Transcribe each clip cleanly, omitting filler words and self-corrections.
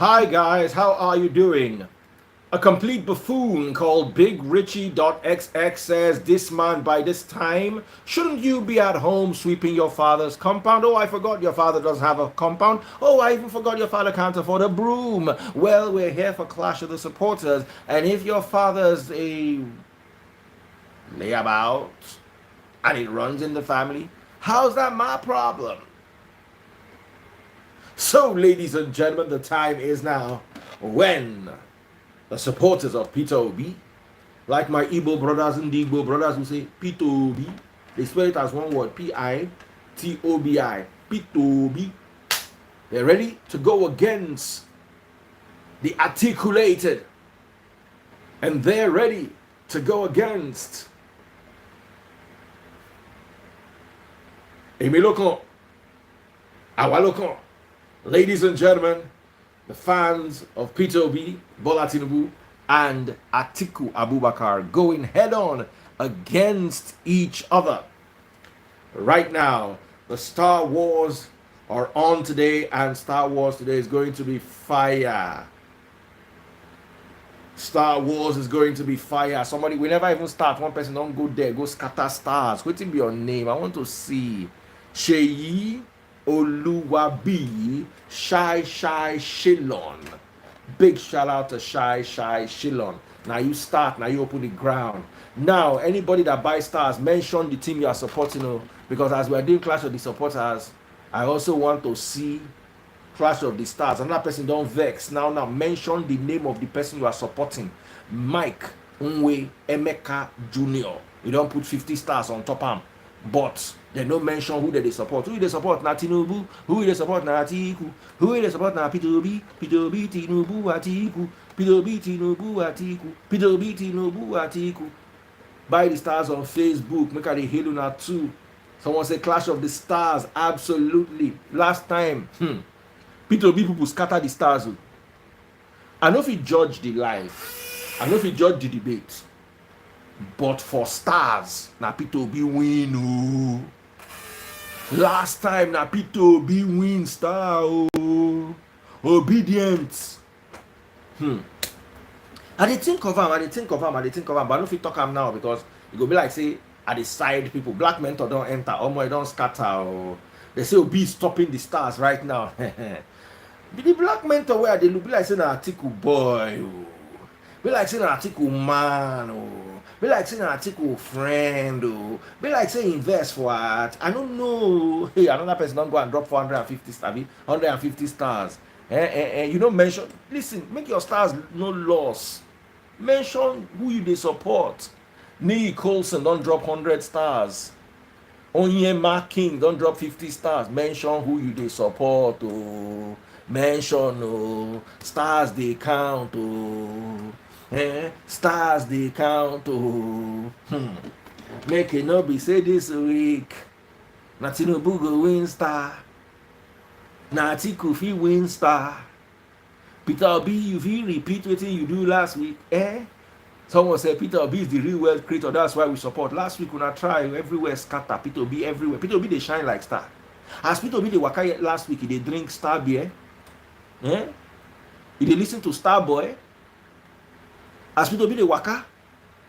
Hi guys, how are you doing? A complete buffoon called Big Richie.xx says, this man by this time, shouldn't you be at home sweeping your father's compound? Oh, I forgot your father doesn't have a compound. Oh, I even forgot your father can't afford a broom. Well, we're here for Clash of the Supporters, and if your father's a layabout and it runs in the family, how's that my problem? So, ladies and gentlemen, the time is now when the supporters of Peter Obi, like my Igbo brothers and the Igbo brothers who say Peter Obi, they spell it as one word, Pitobi, Peter Obi. They're ready to go against the articulated, and they're ready to go against Emiloko, Awaloko. Ladies and gentlemen, the fans of Peter Obi, Bola Tinubu, and Atiku Abubakar going head on against each other. Right now, the Star Wars are on today, and Star Wars today is going to be fire. Star Wars is going to be fire. Somebody, we never even start. One person don't go there, go scatter stars. Wait till be your name. I want to see Sheyi Oluwabi Shy Shilon. Big shout out to Shy Shilon. Now you start, now you open the ground. Now, anybody that buys stars, mention the team you are supporting, because as we are doing Clash of the Supporters, I also want to see Clash of the Stars. Another person don't vex. Now mention the name of the person you are supporting. Mike Nwe Emeka Jr. You don't put 50 stars on top of him. But they don't mention who they support. Who they support? Na Tinubu. Who they support? Na Atiku. Who they support? Na Peter Obi. Peter Obi, Tinubu, Atiku. Peter Obi, Tinubu, Atiku. Peter Obi, Tinubu, Atiku. Buy the stars on Facebook. Make a the halo na too. Someone say Clash of the Stars. Absolutely. Last time, Peter Obi people scatter the stars. I know if he judge the live. I know if he judge the debate. But for stars, na Peter Obi win. Last time, na Peter Obi win star. Obedience. I dey think of him, but I don't fit talk him now because it go be like say at the side people, black mentor don't enter, Omo don't scatter. They say Obi is stopping the stars right now. The black mentor where they look be like saying an Atiku boy. Be like saying an Atiku man. Be like saying an Atiku friend. Be like saying invest for it. I don't know. Hey, another person don't go and drop 450 stars. 150 stars. You don't mention. Listen, make your stars no loss. Mention who you they support. Nee Colson don't drop 100 stars. Onyema King don't drop 50 stars. Mention who you they support. Mention stars they count. Stars they count. Make it not be say this week. Na Tinubu go win star. Na Atiku fi win star. Peter Obi, you feel repeat what you do last week. Someone said Peter Obi is the real wealth creator. That's why we support. Last week when I try everywhere scatter. Peter Obi everywhere. Peter Obi they shine like star. As Peter Obi they waka last week, they drink star beer. He they listen to Starboy. As Peter Obi they waka,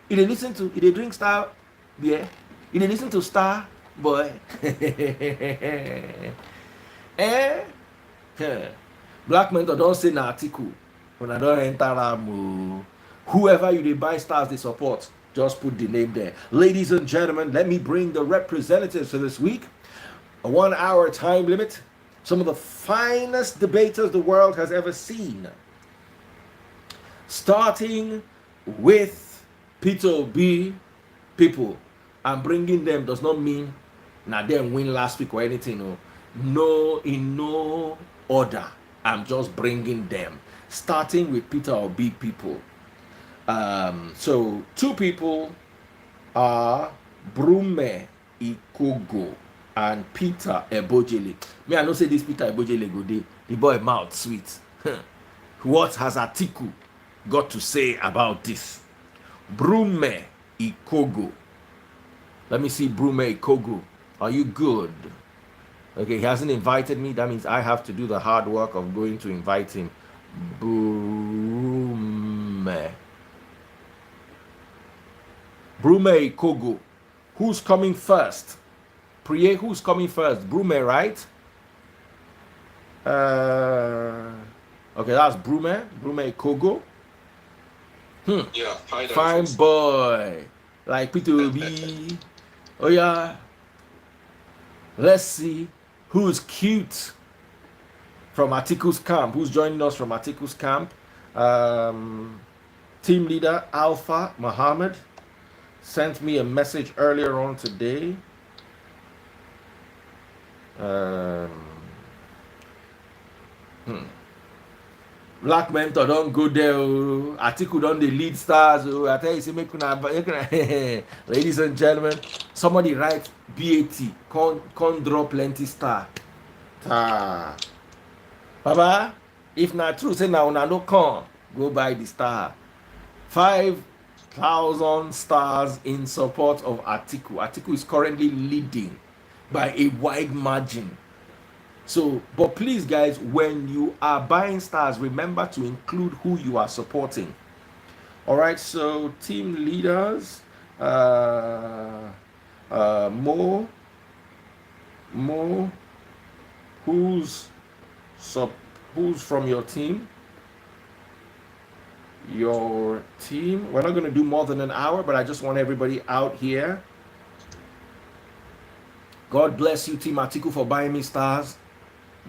he they listen to, he they drink star beer. He they listen to Star Boy. Black men don't say na Atiku when I don't enter whoever you they buy stars they support, just put the name there. Ladies and gentlemen, let me bring the representatives for this week. A 1 hour time limit. Some of the finest debaters the world has ever seen. Starting with Peter Obi people. I'm bringing them does not mean now them win last week or anything. No, in no order. I'm just bringing them. Starting with Peter Obi people. So two people are Brume Ikogo and Peter Ebojele. Me, I know say this Peter Ebojele go dey. The boy mouth sweet. What has Atiku got to say about this? Brume Ikogo. Let me see Brume Ikogo. Are you good? Okay, he hasn't invited me. That means I have to do the hard work of going to invite him. Brume. Brume Kogo. Who's coming first? Priye, who's coming first? Brume, right? Okay, that's Brume. Brume Kogo. Yeah, fine boy. Like P2B. Oh yeah. Let's see who's cute from Atiku's camp. Who's joining us from Atiku's camp? Team leader Alpha Muhammad sent me a message earlier on today. Black mentor don't go there. Atiku don't the lead stars. I tell you, say make ladies and gentlemen, somebody write BAT. Con drop plenty star. Ah. Baba, if not true, say now no con go buy the star. 5,000 stars in support of Atiku. Atiku is currently leading by a wide margin. So, but please, guys, when you are buying stars, remember to include who you are supporting. All right, so team leaders, Mo, who's from your team? Your team. We're not going to do more than an hour, but I just want everybody out here. God bless you, Team Atiku, for buying me stars.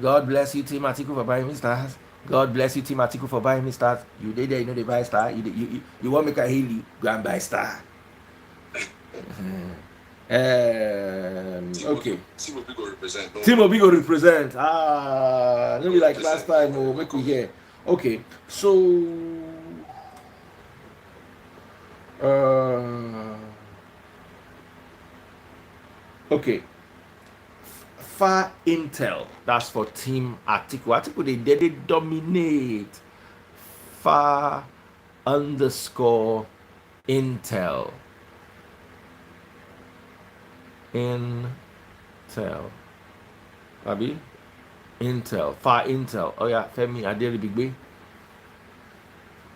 God bless you, Team Atiku, for buying me stars. God bless you, Team Atiku, for buying me stars. You did there, you know they buy star. You want me to heal you, go and buy star. Okay. Team Obi go represent. Team Obi go represent. Maybe like last time, we'll make we hear. Okay, so okay. Far Intel, that's for Team Atiku. Atiku, they dominate. Far _ Intel. Intel. Abi? Intel. Far Intel. Oh yeah, Femi Aderibigbe.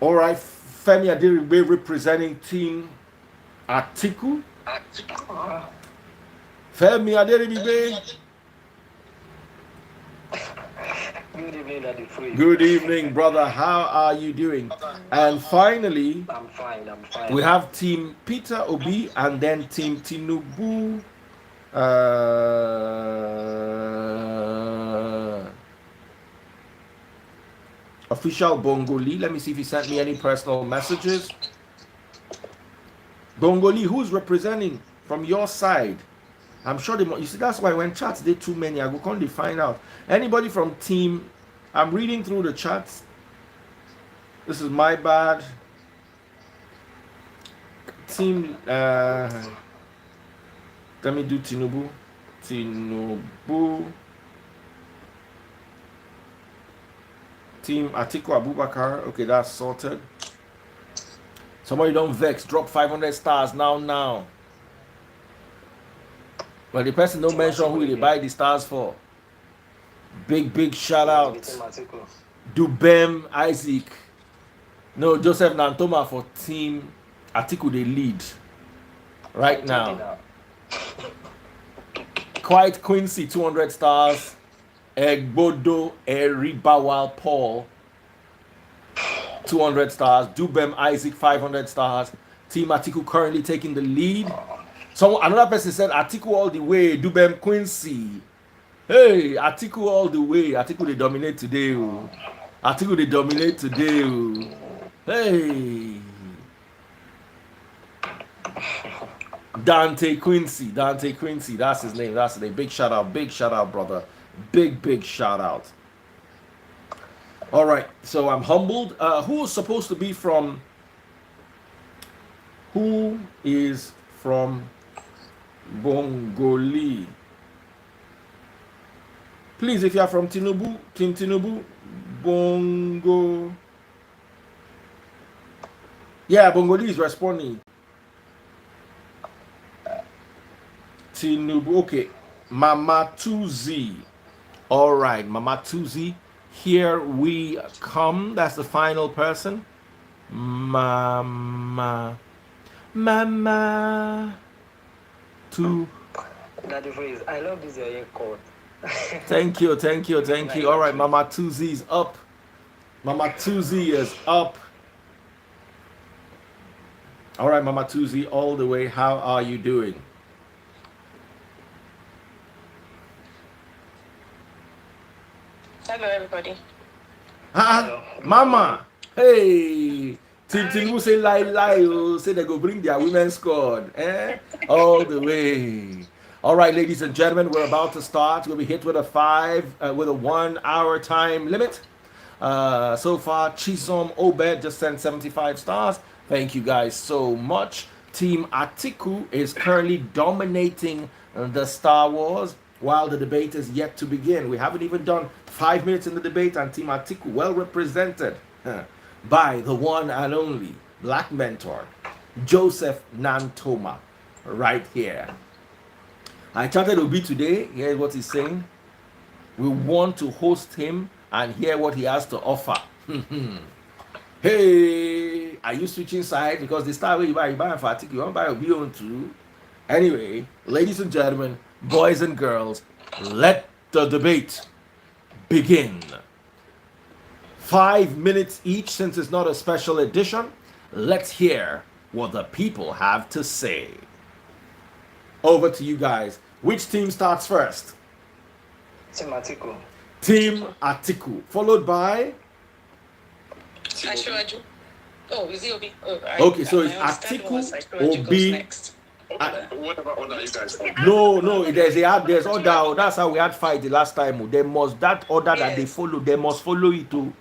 Alright, Femi Aderibigbe representing Team Atiku. Femi Aderibigbe. Good evening, Daddy Free. Good evening, brother. How are you doing? And finally, I'm fine. we have Team Peter Obi and then Team Tinubu. Official Bongoli. Let me see if he sent me any personal messages. Bongoli, who's representing from your side? I'm sure they. You see, that's why when chats did too many, I will come to find out. Anybody from team? I'm reading through the chats. This is my bad. Team. Let me do Tinubu. Team Atiku Abubakar. Okay, that's sorted. Somebody don't vex. Drop 500 stars now. But the person don't mention who they buy the stars for. Big shout out. Dubem Isaac. No, Joseph Nantoma for Team Atiku, they lead right now. Quite Quincy, 200 stars. Egbodo Eribawal Paul, 200 stars. Dubem Isaac, 500 stars. Team Atiku currently taking the lead. So another person said Atiku all the way. Dubem Quincy. Hey, Atiku all the way. Atiku they dominate today. Atiku they dominate today. Hey. Dante Quincy, that's his name. Big shout out, brother. Big shout out. All right, so I'm humbled. Who is supposed to be from? Who is from Bongoli? Please, if you are from Tinubu, Team Tinubu, Bongo. Yeah, Bongoli is responding. Tinubu, okay. Mama Tuzi. All right, Mama Tuzi. Here we come. That's the final person. Mama. Mama. Two. That the phrase. I love this your code. Thank you, thank you, thank you. All right, Mama 2Z is up. Mama 2Z is up. All right, Mama 2Z, all the way. How are you doing? Hello, everybody. Mama. Hey. Tinubu say lie, oh, say they go bring their women's squad. All the way. All right, ladies and gentlemen, we're about to start. We'll be hit with a 1 hour time limit. So far, Chisom Obed just sent 75 stars. Thank you guys so much. Team Atiku is currently dominating the Star Wars while the debate is yet to begin. We haven't even done 5 minutes in the debate, and Team Atiku well represented by the one and only Black mentor, Joseph Nantoma, right here. I chatted Obi today. Here's what he's saying. We want to host him and hear what he has to offer. Hey, are you switching sides? Because the star where you buy for Atiku, you want to buy Obi on too. Anyway, ladies and gentlemen, boys and girls, let the debate begin. 5 minutes each, since it's not a special edition. Let's hear what the people have to say. Over to you guys. Which team starts first? Team Atiku. Team Atiku, followed by. Ashwaju. Oh, is it Obi? Oh, Okay, so it's Atiku, Obi. Next. What about order you guys? No, there's order. That's how we had fight the last time. They must, that order that they follow, they must follow it too.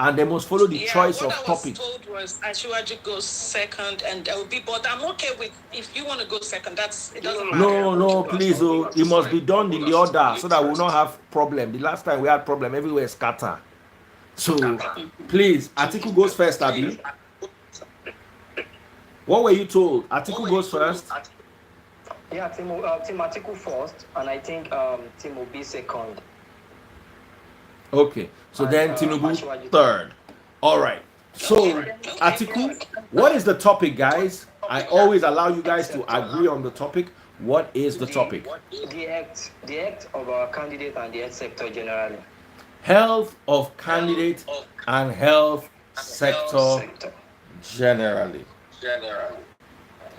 And they must follow the choice of topic. What I was told was Ashwaju goes second and Obi, but I'm okay with if you want to go second. It doesn't matter. No, please, it must be done in the order so that we'll not have problem. The last time we had problem, everywhere scatter. So please, Atiku goes first, Abi. What were you told? Atiku goes first. Yeah, Team Atiku first, and I think Team Obi second. Okay, so then Tinubu third. All right. So Atiku, what is the topic, guys? I always allow you guys to agree on the topic. What is the topic? The act of our candidate and the health sector generally. Health of candidate and health sector generally.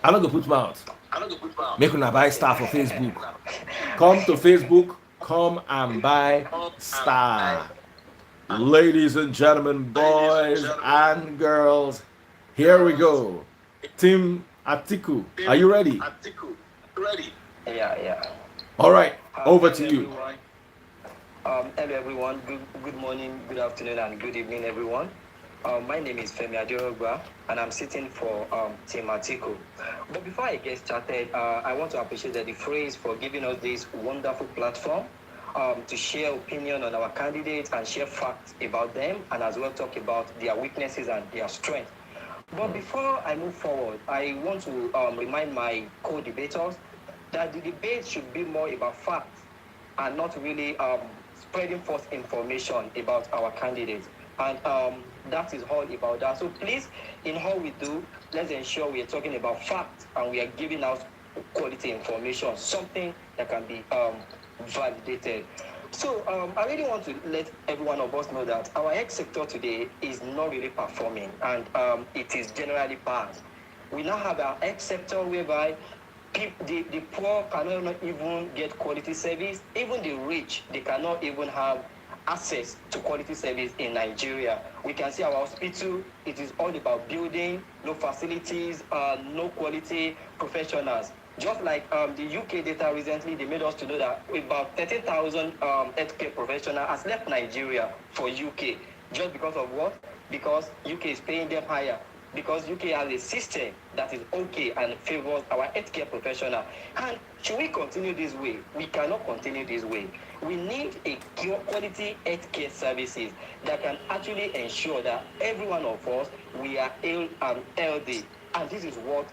I'm not gonna put mouth. Make una buy star for Facebook. Come to Facebook. Come and buy star. Ladies and gentlemen, boys and girls, here we go. Team Atiku, are you ready? Ready. Yeah. All right, over to you. Hello everyone. Good morning, good afternoon, and good evening, everyone. My name is Femi Adeogba, and I'm sitting for Team Atiku. But before I get started, I want to appreciate the phrase for giving us this wonderful platform to share opinion on our candidates and share facts about them, and as well talk about their weaknesses and their strengths. But before I move forward, I want to remind my co-debaters that the debate should be more about facts and not really spreading false information about our candidates. And that is all about that. So please, in all we do, let's ensure we are talking about facts and we are giving out quality information, something that can be validated. So I really want to let every one of us know that our health sector today is not really performing, and it is generally bad. We now have our health sector whereby the poor cannot even get quality service. Even the rich, they cannot even have access to quality service in Nigeria. We can see our hospital, it is all about building, no facilities, no quality professionals. Just like the UK data recently, they made us to know that about 13,000 healthcare professionals has left Nigeria for UK. Just because of what? Because UK is paying them higher. Because UK has a system that is okay and favors our healthcare professional. And should we continue this way? We cannot continue this way. We need a quality healthcare services that can actually ensure that every one of us, we are ill and healthy. And this is what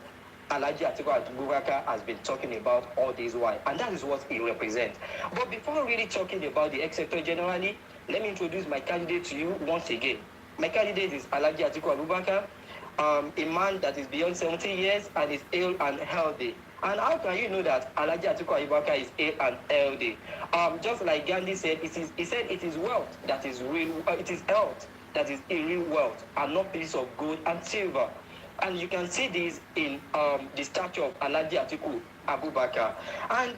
Alhaji Atiku Abubakar has been talking about all this while, and that is what he represents. But before really talking about the ex-secretary generally, let me introduce my candidate to you once again. My candidate is Alhaji Atiku Abubakar, a man that is beyond 70 years and is ill and healthy. And how can you know that Alhaji Atiku Abubakar is ill and healthy? Just like Gandhi said, he said it is wealth that is real, it is health that is a real wealth, and not piece of gold and silver. And you can see this in the statue of Alhaji Atiku Abubakar. And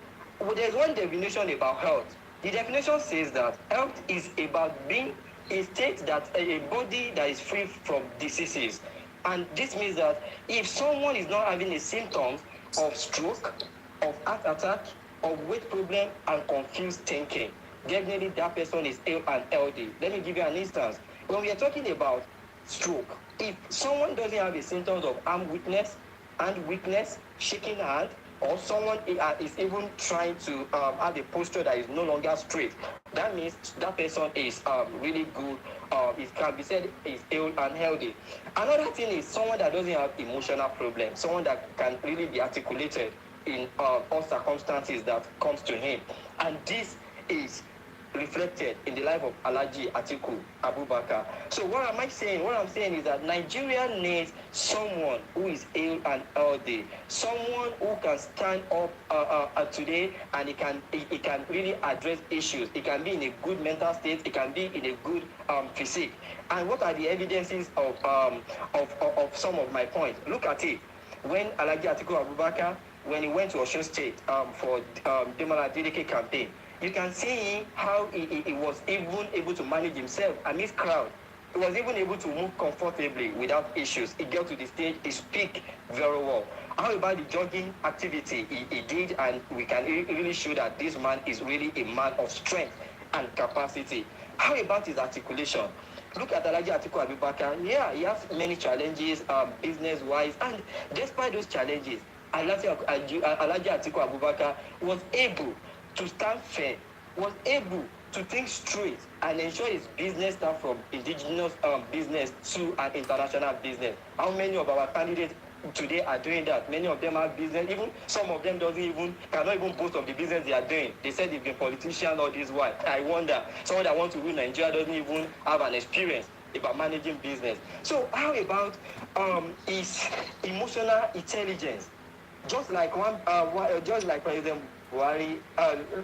there's one definition about health. The definition says that health is about being a state that a body that is free from diseases. And this means that if someone is not having a symptoms of stroke, of heart attack, of weight problem, and confused thinking, definitely that person is ill and healthy. Let me give you an instance. When we are talking about stroke, if someone doesn't have the symptoms of arm weakness, hand weakness, shaking hand, or someone is even trying to have a posture that is no longer straight, that means that person is really good. It can be said is ill and healthy. Another thing is someone that doesn't have emotional problems, someone that can really be articulated in all circumstances that comes to him. And this is reflected in the life of Alhaji Atiku Abubakar. So what am I saying? What I'm saying is that Nigeria needs someone who is ill and healthy, someone who can stand up today and he can really address issues. He can be in a good mental state. He can be in a good physique. And what are the evidences of some of my points? Look at it. When Alhaji Atiku Abubakar, when he went to Osun State for Demola Adeleke campaign, you can see how he was even able to manage himself amidst crowd. He was even able to move comfortably without issues. He got to the stage, he speak very well. How about the jogging activity he did? And we can really show that this man is really a man of strength and capacity. How about his articulation? Look at Alhaji Atiku Abubakar. Yeah, he has many challenges business-wise. And despite those challenges, Alhaji Atiku Abubakar was able to stand fair, was able to think straight and ensure his business start from indigenous business to an international business. How many of our candidates today are doing that? Many of them have business. Even some of them cannot even boast of the business they are doing. They said they've been politicians all this while. I wonder, someone that wants to rule Nigeria doesn't even have an experience about managing business. So how about his emotional intelligence? Just like President Buhari,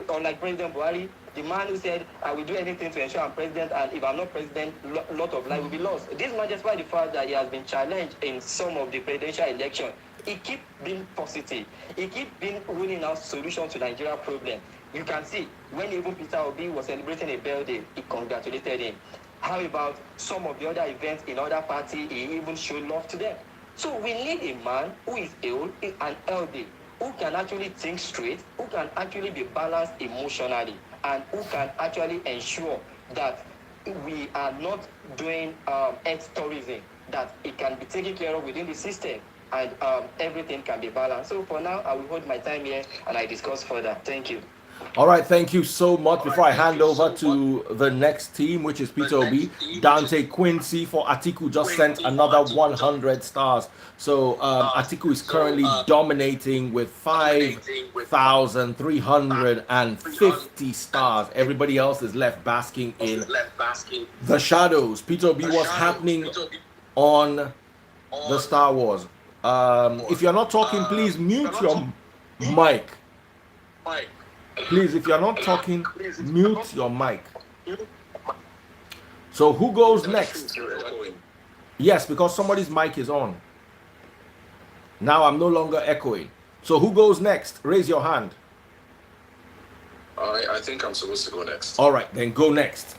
unlike President Buhari, the man who said, I will do anything to ensure I'm president, and if I'm not president, a lot of life will be lost. This man, despite the fact that he has been challenged in some of the presidential elections, he keep being positive. He keep being ruling out solutions to Nigeria problem. You can see, when even Peter Obi was celebrating a birthday, he congratulated him. How about some of the other events in other parties, he even showed love to them. So we need a man who is ill and healthy, who can actually think straight, who can actually be balanced emotionally, and who can actually ensure that we are not doing health tourism, that it can be taken care of within the system, and everything can be balanced. So for now, I will hold my time here and I discuss further. Thank you. All right, thank you so much. Before I hand over to the next team, which is Peter Obi, Dante Quincy for Atiku just sent another 100 stars. So Atiku is currently dominating with 5,350 stars. Everybody else is left basking in the shadows. Peter Obi, what's happening on the Star Wars? If you're not talking, please mute your mic. Please, if you're not talking, mute your mic. So who goes next? Yes, because somebody's mic is on. Now I'm no longer echoing. So who goes next? Raise your hand. I think I'm supposed to go next. All right, then go next.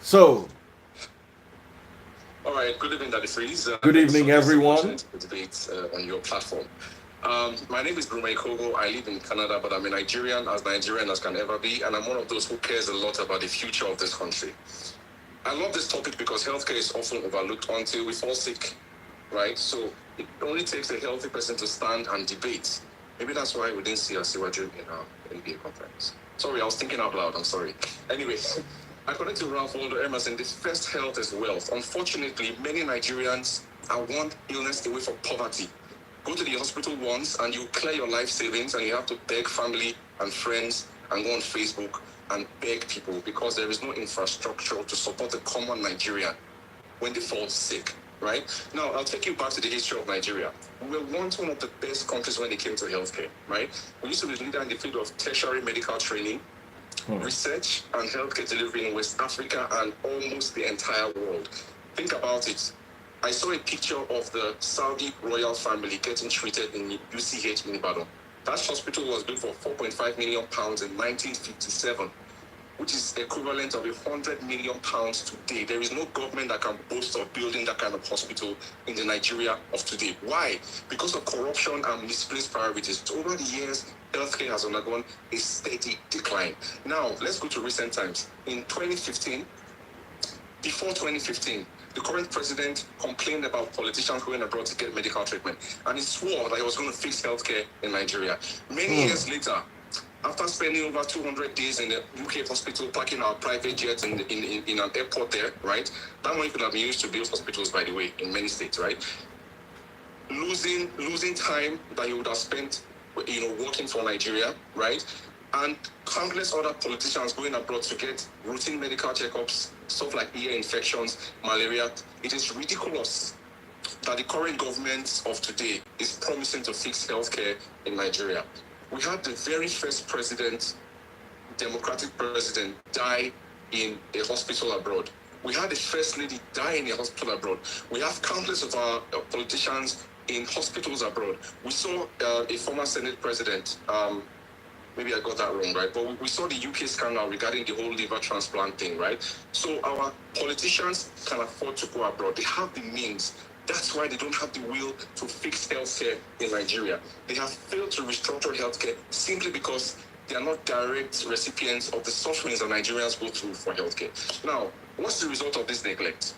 So. All right, good evening, Daddy Freeze. Good evening, everyone. Debate on your platform. My name is Brume Kogo. I live in Canada, but I'm a Nigerian as can ever be, and I'm one of those who cares a lot about the future of this country. I love this topic because healthcare is often overlooked until we fall sick, right? So it only takes a healthy person to stand and debate. Maybe that's why we didn't see Asiwaju in our NBA conference. Sorry, I was thinking out loud. I'm sorry. Anyway, according to Ralph Waldo Emerson, the first health is wealth. Unfortunately, many Nigerians are one illness away from poverty. Go to the hospital once and you clear your life savings and you have to beg family and friends and go on Facebook and beg people because there is no infrastructure to support the common Nigerian when they fall sick, right? Now, I'll take you back to the history of Nigeria. We were once one of the best countries when it came to healthcare, right? We used to be leader in the field of tertiary medical training, research, and healthcare delivery in West Africa and almost the entire world. Think about it. I saw a picture of the Saudi royal family getting treated in UCH in Ibadan. That hospital was built for £4.5 million in 1957. Which is equivalent of £100 million today. There is no government that can boast of building that kind of hospital in the Nigeria of today. Why? Because of corruption and misplaced priorities. Over the years, healthcare has undergone a steady decline. Now, let's go to recent times. In 2015, before 2015, the current president complained about politicians going abroad to get medical treatment. And he swore that he was going to fix healthcare in Nigeria. Many years later, after spending over 200 days in the UK hospital, parking our private jets in an airport there, right? That money could have been used to build hospitals, by the way, in many states, right? Losing time that he would have spent, working for Nigeria, right? And countless other politicians going abroad to get routine medical checkups, stuff like ear infections, malaria. It is ridiculous that the current government of today is promising to fix healthcare in Nigeria. We had the very first president, democratic president, die in a hospital abroad. We had the first lady die in a hospital abroad. We have countless of our politicians in hospitals abroad. We saw a former Senate president, maybe I got that wrong, right? But we saw the UK scandal regarding the whole liver transplant thing, right? So our politicians can afford to go abroad. They have the means. That's why they don't have the will to fix healthcare in Nigeria. They have failed to restructure healthcare simply because they are not direct recipients of the sufferings that Nigerians go through for healthcare. Now, what's the result of this neglect?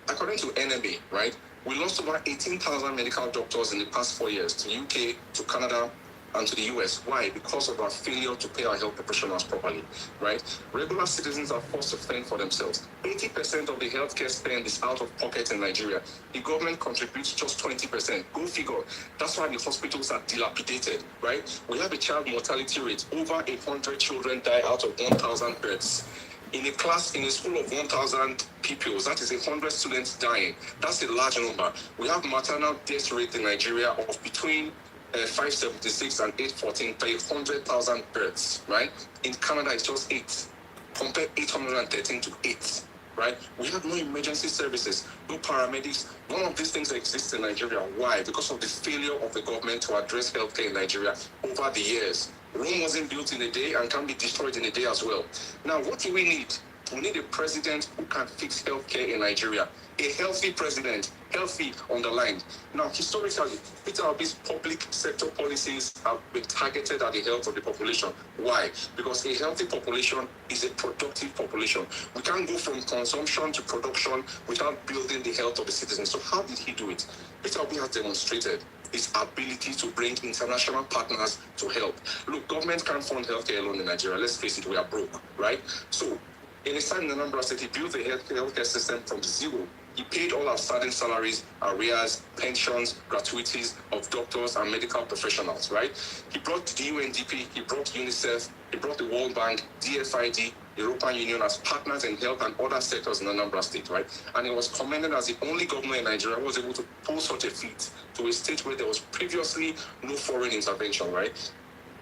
According to NMA, right, we lost over 18,000 medical doctors in the past 4 years to the UK, to Canada, and to the US. Why? Because of our failure to pay our health professionals properly, right? Regular citizens are forced to fend for themselves. 80% of the healthcare spend is out of pocket in Nigeria. The government contributes just 20%. Go figure. That's why the hospitals are dilapidated, right? We have a child mortality rate. Over 100 children die out of 1,000 births. In a school of 1,000 pupils, that is 100 students dying. That's a large number. We have maternal death rate in Nigeria of between 576 and 814 per 100,000 births, right? In Canada, it's just 8. Compare 813 to 8, right? We have no emergency services, no paramedics. None of these things exist in Nigeria. Why? Because of the failure of the government to address healthcare in Nigeria over the years. Rome wasn't built in a day and can be destroyed in a day as well. Now, what do we need? We need a president who can fix healthcare in Nigeria. A healthy president, healthy underlined. Now, historically, Peter Obi's public sector policies have been targeted at the health of the population. Why? Because a healthy population is a productive population. We can't go from consumption to production without building the health of the citizens. So how did he do it? Peter Obi has demonstrated his ability to bring international partners to help. Look, government can't fund healthcare alone in Nigeria. Let's face it, we are broke, right? So, in his time in Anambra State, he built the healthcare system from zero. He paid all outstanding salaries, arrears, pensions, gratuities of doctors and medical professionals, right? He brought the UNDP, he brought UNICEF, he brought the World Bank, DFID, European Union as partners in health and other sectors in Anambra State, right? And he was commended as the only governor in Nigeria who was able to pull such a feat to a state where there was previously no foreign intervention, right?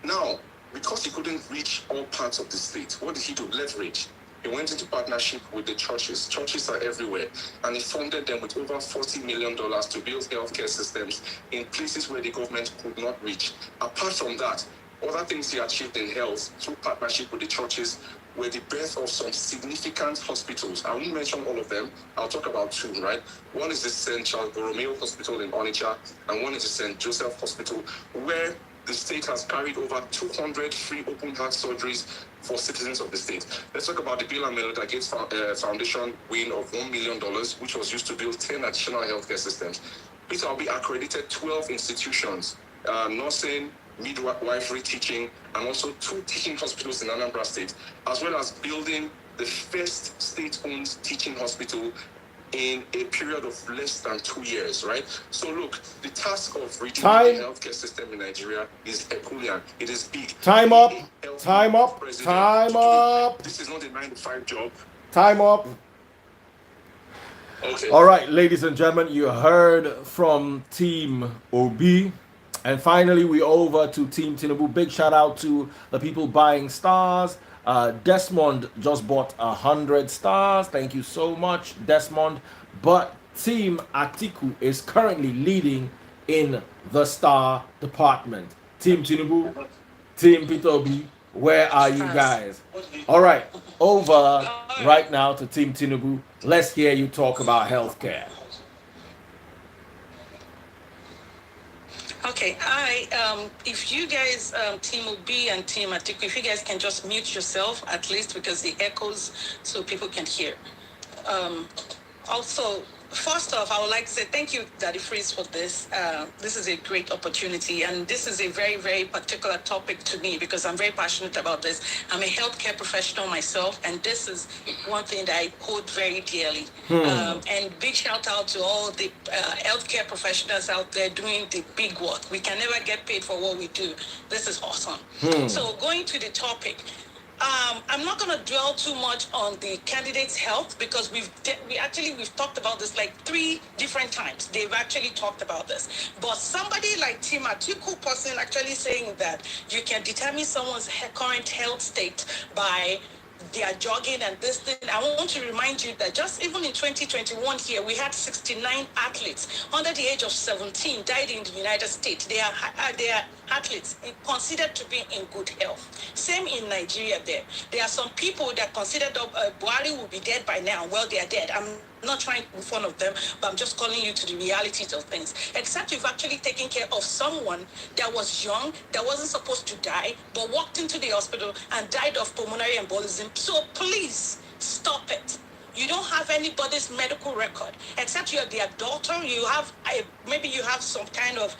Now, because he couldn't reach all parts of the state, what did he do? Leverage. He went into partnership with the churches. Churches are everywhere. And he funded them with over $40 million to build healthcare systems in places where the government could not reach. Apart from that, other things he achieved in health through partnership with the churches were the birth of some significant hospitals. I won't mention all of them. I'll talk about two, right? One is the St. Charles Borromeo Hospital in Onitsha, and one is the St. Joseph Hospital, where the state has carried over 200 free open heart surgeries for citizens of the state. Let's talk about the Bill and Melinda Gates Foundation win of $1 million, which was used to build 10 additional healthcare systems. Peter Obi accredited 12 institutions, nursing, midwifery, teaching, and also 2 teaching hospitals in Anambra State, as well as building the first state-owned teaching hospital in a period of less than 2 years, right? So look, the task of redoing the healthcare system in Nigeria is Herculean. It is big. Time up. Time up. Time up. This is not a 9 to 5 job. Time up. Okay. All right, ladies and gentlemen, you heard from Team OB. And finally, we over to Team Tinubu. Big shout out to the people buying stars. Desmond just bought 100 stars. Thank you so much, Desmond. But Team Atiku is currently leading in the star department. Team Tinubu, Team Peter Obi, where are you guys? All right, over right now to Team Tinubu. Let's hear you talk about healthcare. Okay, if you guys, Team OB and Team Atiku, if you guys can just mute yourself at least because it echoes so people can hear. Also, first off, I would like to say thank you, Daddy Freeze, for this. This is a great opportunity, and this is a very, very particular topic to me because I'm very passionate about this. I'm a healthcare professional myself, and this is one thing that I hold very dearly. And big shout out to all the healthcare professionals out there doing the big work. We can never get paid for what we do. This is awesome. So going to the topic. I'm not going to dwell too much on the candidates' health because we've talked about this like 3 different times. They've actually talked about this. But somebody like Team Atiku person actually saying that you can determine someone's current health state by their jogging and this thing. I want to remind you that just even in 2021 here, we had 69 athletes under the age of 17 died in the United States. They are athletes considered to be in good health. Same in Nigeria there. There are some people that considered Buhari will be dead by now. Well, they are dead. I'm not trying to make fun of them, but I'm just calling you to the realities of things. Except you've actually taken care of someone that was young, that wasn't supposed to die, but walked into the hospital and died of pulmonary embolism. So please stop it. You don't have anybody's medical record except you're their daughter. You have maybe you have some kind of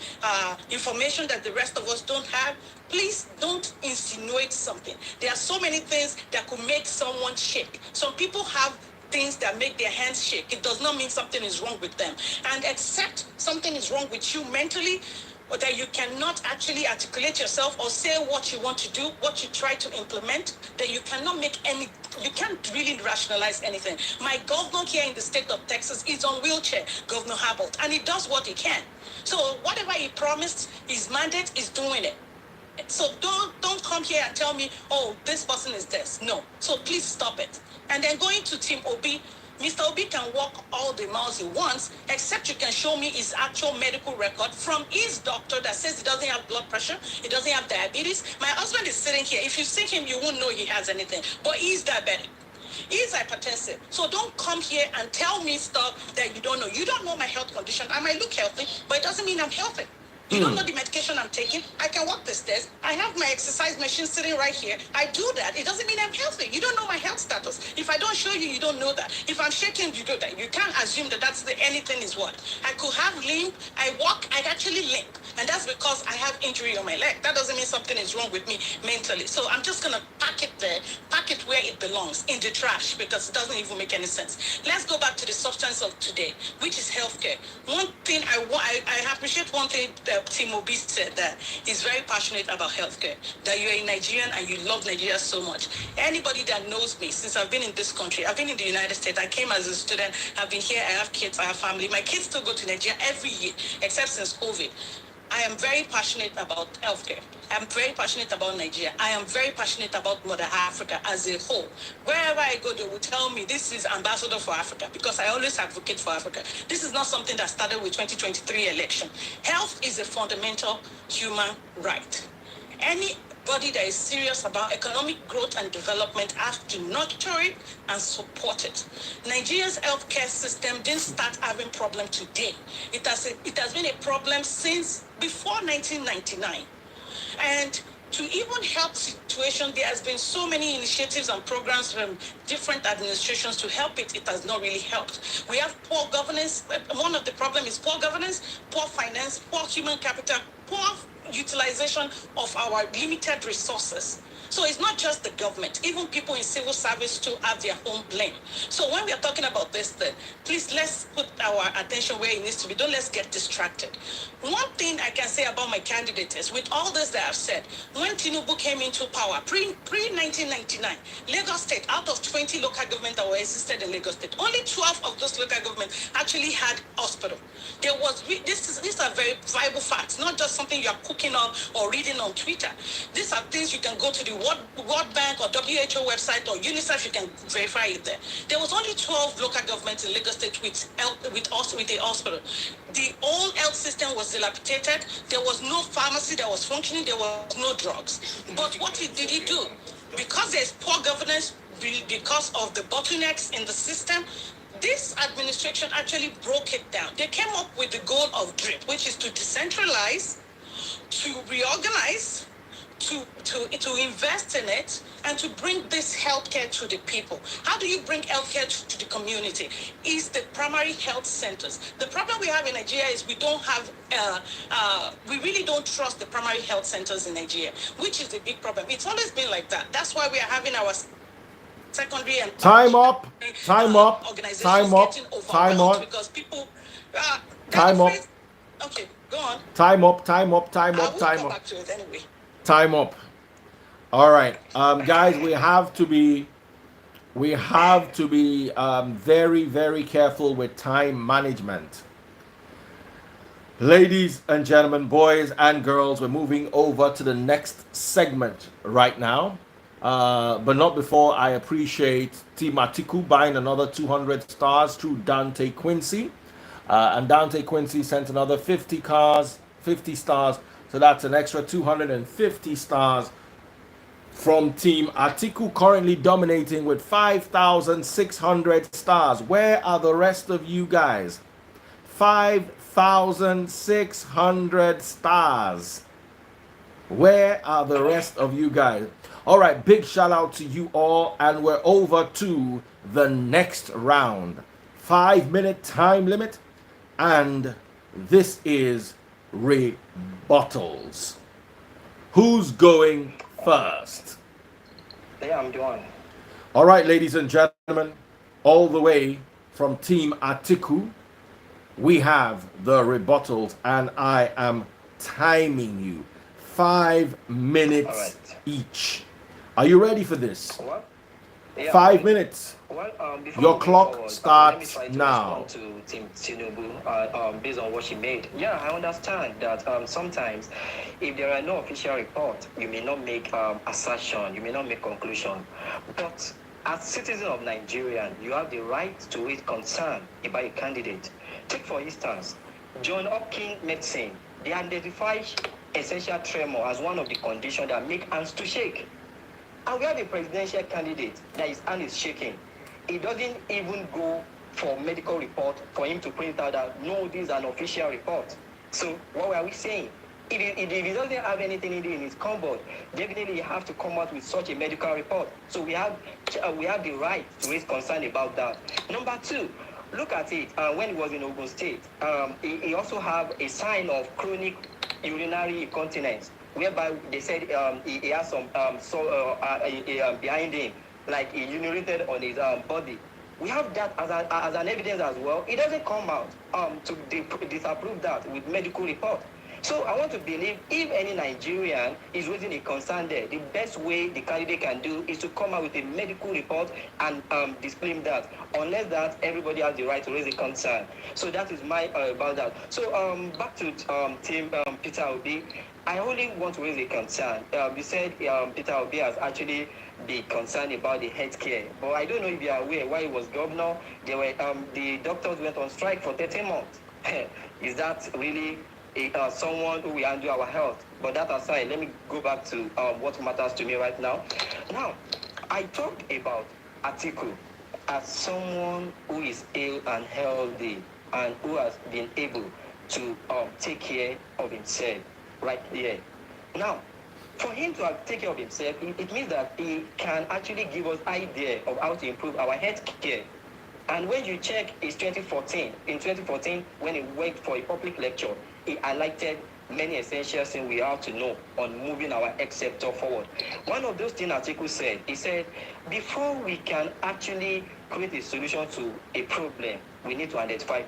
information that the rest of us don't have. Please don't insinuate something. There are so many things that could make someone shake. Some people have things that make their hands shake. It does not mean something is wrong with them. And except something is wrong with you mentally, or that you cannot actually articulate yourself or say what you want to do, what you try to implement, that you cannot make any, you can't really rationalize anything. My governor here in the state of Texas is on wheelchair, Governor Harbert, and he does what he can. So whatever he promised, his mandate is doing it. So don't come here and tell me, oh, this person is this. No. So please stop it. And then going to Team OB, Mr. Obi can walk all the miles he wants, except you can show me his actual medical record from his doctor that says he doesn't have blood pressure, he doesn't have diabetes. My husband is sitting here. If you see him, you won't know he has anything. But he's diabetic. He's hypertensive. So don't come here and tell me stuff that you don't know. You don't know my health condition. I might look healthy, but it doesn't mean I'm healthy. You don't know the medication I'm taking. I can walk the stairs. I have my exercise machine sitting right here. I do that. It doesn't mean I'm healthy. You don't know my health status. If I don't show you, you don't know that. If I'm shaking, you do that. You can't assume that that's the anything is what. I could have limp. I walk. I actually limp. And that's because I have injury on my leg. That doesn't mean something is wrong with me mentally. So I'm just going to pack it there, pack it where it belongs, in the trash, because it doesn't even make any sense. Let's go back to the substance of today, which is healthcare. One thing I appreciate one thing Team Obi said, that he's very passionate about healthcare, that you're a Nigerian and you love Nigeria so much. Anybody that knows me, since I've been in this country, I've been in the United States, I came as a student, I've been here, I have kids, I have family. My kids still go to Nigeria every year, except since COVID. I am very passionate about healthcare. I'm very passionate about Nigeria. I am very passionate about Mother Africa as a whole. Wherever I go, they will tell me this is ambassador for Africa, because I always advocate for Africa. This is not something that started with 2023 election. Health is a fundamental human right. Anybody that is serious about economic growth and development has to nurture it and support it. Nigeria's healthcare system didn't start having problem today. It has been a problem since before 1999. And to even help situation, there has been so many initiatives and programs from different administrations to help it. It has not really helped. We have poor governance. One of the problems is poor governance, poor finance, poor human capital, poor utilization of our limited resources. So it's not just the government. Even people in civil service too have their own blame. So when we are talking about this thing, please let's put our attention where it needs to be. Don't let's get distracted. One thing I can say about my candidate is, with all this that I've said, when Tinubu came into power, pre 1999, Lagos State, out of 20 local government that were existed in Lagos State, only 12 of those local governments actually had hospital. There was these are very viable facts, not just something you are cooking on or reading on Twitter. These are things you can go to the World Bank or WHO website or UNICEF, you can verify it there. There was only 12 local governments in Lagos State with a hospital. The whole health system was dilapidated. There was no pharmacy that was functioning. There was no drugs. But what did he do? Because there's poor governance, because of the bottlenecks in the system, this administration actually broke it down. They came up with the goal of DRIP, which is to decentralize, to reorganize, to invest in it, and to bring this healthcare to the people. How do you bring healthcare to the community? Is the primary health centers. The problem we have in Nigeria is we don't have, we really don't trust the primary health centers in Nigeria, which is a big problem. It's always been like that. That's why we are having our secondary and Time up. Time up. organizations Time up. getting Time overwhelmed on. because people. Time up. Okay, go on. Time up. Time up. Time I up. will Time come up. back to it anyway. Time up. All right, guys, we have to be very, very careful with time management. Ladies and gentlemen, boys and girls, we're moving over to the next segment right now. But not before I appreciate Team Atiku buying another 200 stars through Dante Quincy. And Dante Quincy sent another 50 stars. So that's an extra 250 stars from Team Atiku, currently dominating with 5,600 stars. Where are the rest of you guys? 5,600 stars. Where are the rest of you guys? All right, big shout out to you all, and we're over to the next round. 5-minute time limit, and this is rebuttals. Who's going first? Yeah, I'm doing. All right, ladies and gentlemen, all the way from Team Atiku, we have the rebuttals, and I am timing you 5 minutes each. Are you ready for this? What? Yeah, 5 minutes. Well, Your clock starts now. To Team Tinubu, based on what she made. Yeah, I understand that sometimes, if there are no official report, you may not make assertion, you may not make conclusion. But as citizen of Nigeria, you have the right to raise concern about a candidate. Take for instance, John Hopkins medicine. They identify essential tremor as one of the conditions that make hands to shake. And we have a presidential candidate that his hand is shaking. It doesn't even go for medical report for him to print out that, no, this is an official report. So what were we saying? If he doesn't have anything in his cupboard, definitely you have to come out with such a medical report. So we have the right to raise concern about that. Number two, look at it. When he was in Ogun State, he also have a sign of chronic urinary incontinence, whereby they said he has some behind him, like he urinated on his body. We have that as an evidence as well. It doesn't come out to disapprove that with medical report. So I want to believe if any Nigerian is raising a concern there, the best way the candidate can do is to come out with a medical report and display that. Unless that, everybody has the right to raise a concern. So that is my about that. So back to Team Peter Obi. I only want to raise a concern. You said Peter Obi has actually been concerned about the healthcare, but I don't know if you are aware, while he was governor, there were the doctors went on strike for 13 months. Is that really someone who will handle our health? But that aside, let me go back to what matters to me right now. Now, I talked about Atiku as someone who is ill and healthy and who has been able to take care of himself right here. Now, for him to take care of himself, it means that he can actually give us idea of how to improve our health care. And when you check his 2014, in 2014, when he went for a public lecture, he highlighted many essential things we have to know on moving our X sector forward. One of those things Atiku said, he said, before we can actually create a solution to a problem, we need to identify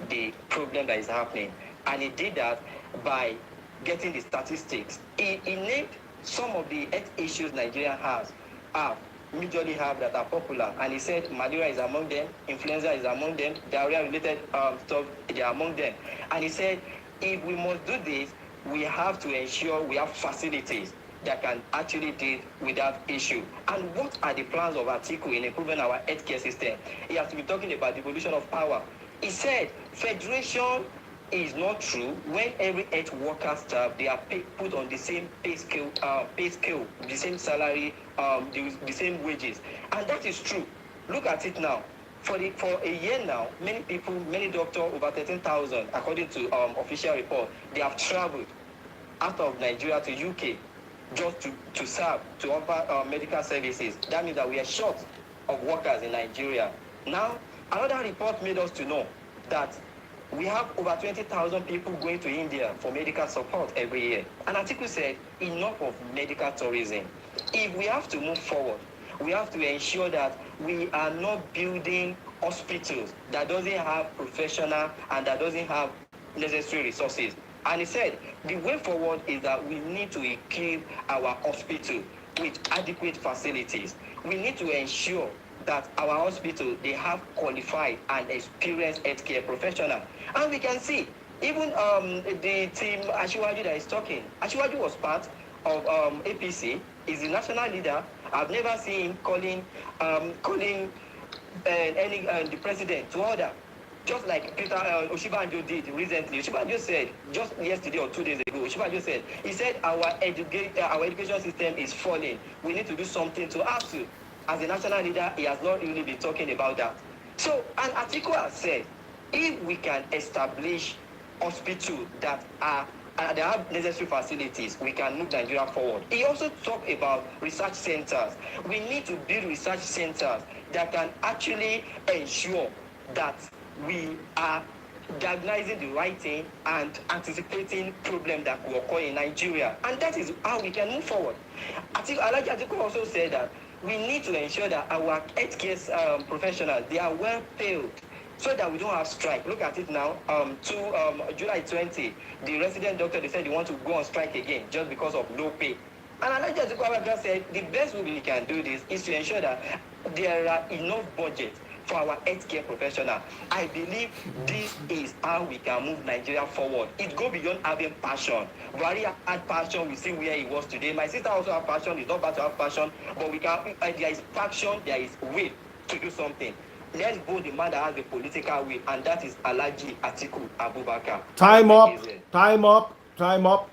the problem that is happening. And he did that by getting the statistics. He named some of the health issues Nigeria have majorly have that are popular, and he said malaria is among them, influenza is among them, diarrhea related stuff, they are among them. And he said if we must do this, we have to ensure we have facilities that can actually deal with that issue. And what are the plans of Atiku in improving our healthcare system? He has to be talking about devolution of power. He said federation is not true when every health worker staff, they are put on the same pay scale, the same salary, the same wages, and that is true. Look at it now. For a year now, many people, many doctors, over 13,000, according to official report, they have traveled out of Nigeria to UK just to serve, to offer medical services. That means that we are short of workers in Nigeria. Now, another report made us to know that we have over 20,000 people going to India for medical support every year. And Atiku said, enough of medical tourism. If we have to move forward, we have to ensure that we are not building hospitals that doesn't have professional and that doesn't have necessary resources. And he said, the way forward is that we need to equip our hospital with adequate facilities. We need to ensure that our hospital, they have qualified and experienced healthcare professional. And we can see, even the team Asiwaju that is talking, Asiwaju was part of APC, is the national leader. I've never seen him calling the president to order, just like Peter Oshibanjo did recently. Oshibanjo said, just yesterday or 2 days ago, Oshibanjo said, he said our education system is falling. We need to do something to ASU. As a national leader, he has not really been talking about that. So, and Atiku has said, if we can establish hospitals that have necessary facilities, we can move Nigeria forward. He also talked about research centers. We need to build research centers that can actually ensure that we are diagnosing the right thing and anticipating problems that will occur in Nigeria. And that is how we can move forward. Atiku also said that we need to ensure that our healthcare professionals, they are well paid so that we don't have strike. Look at it now. July 20, the resident doctor, they said they want to go on strike again just because of low pay. And Alhaji Atiku just said the best way we can do this is to ensure that there are enough budget for our healthcare professional. I believe this is how we can move Nigeria forward. It goes beyond having passion. Buhari had passion, we see where he was today. My sister also has passion, it's not bad to have passion, but we can, there is passion, there is will to do something. Let's vote the man that has the political will, and that is Alhaji Atiku Abubakar. Time up, time up, time up.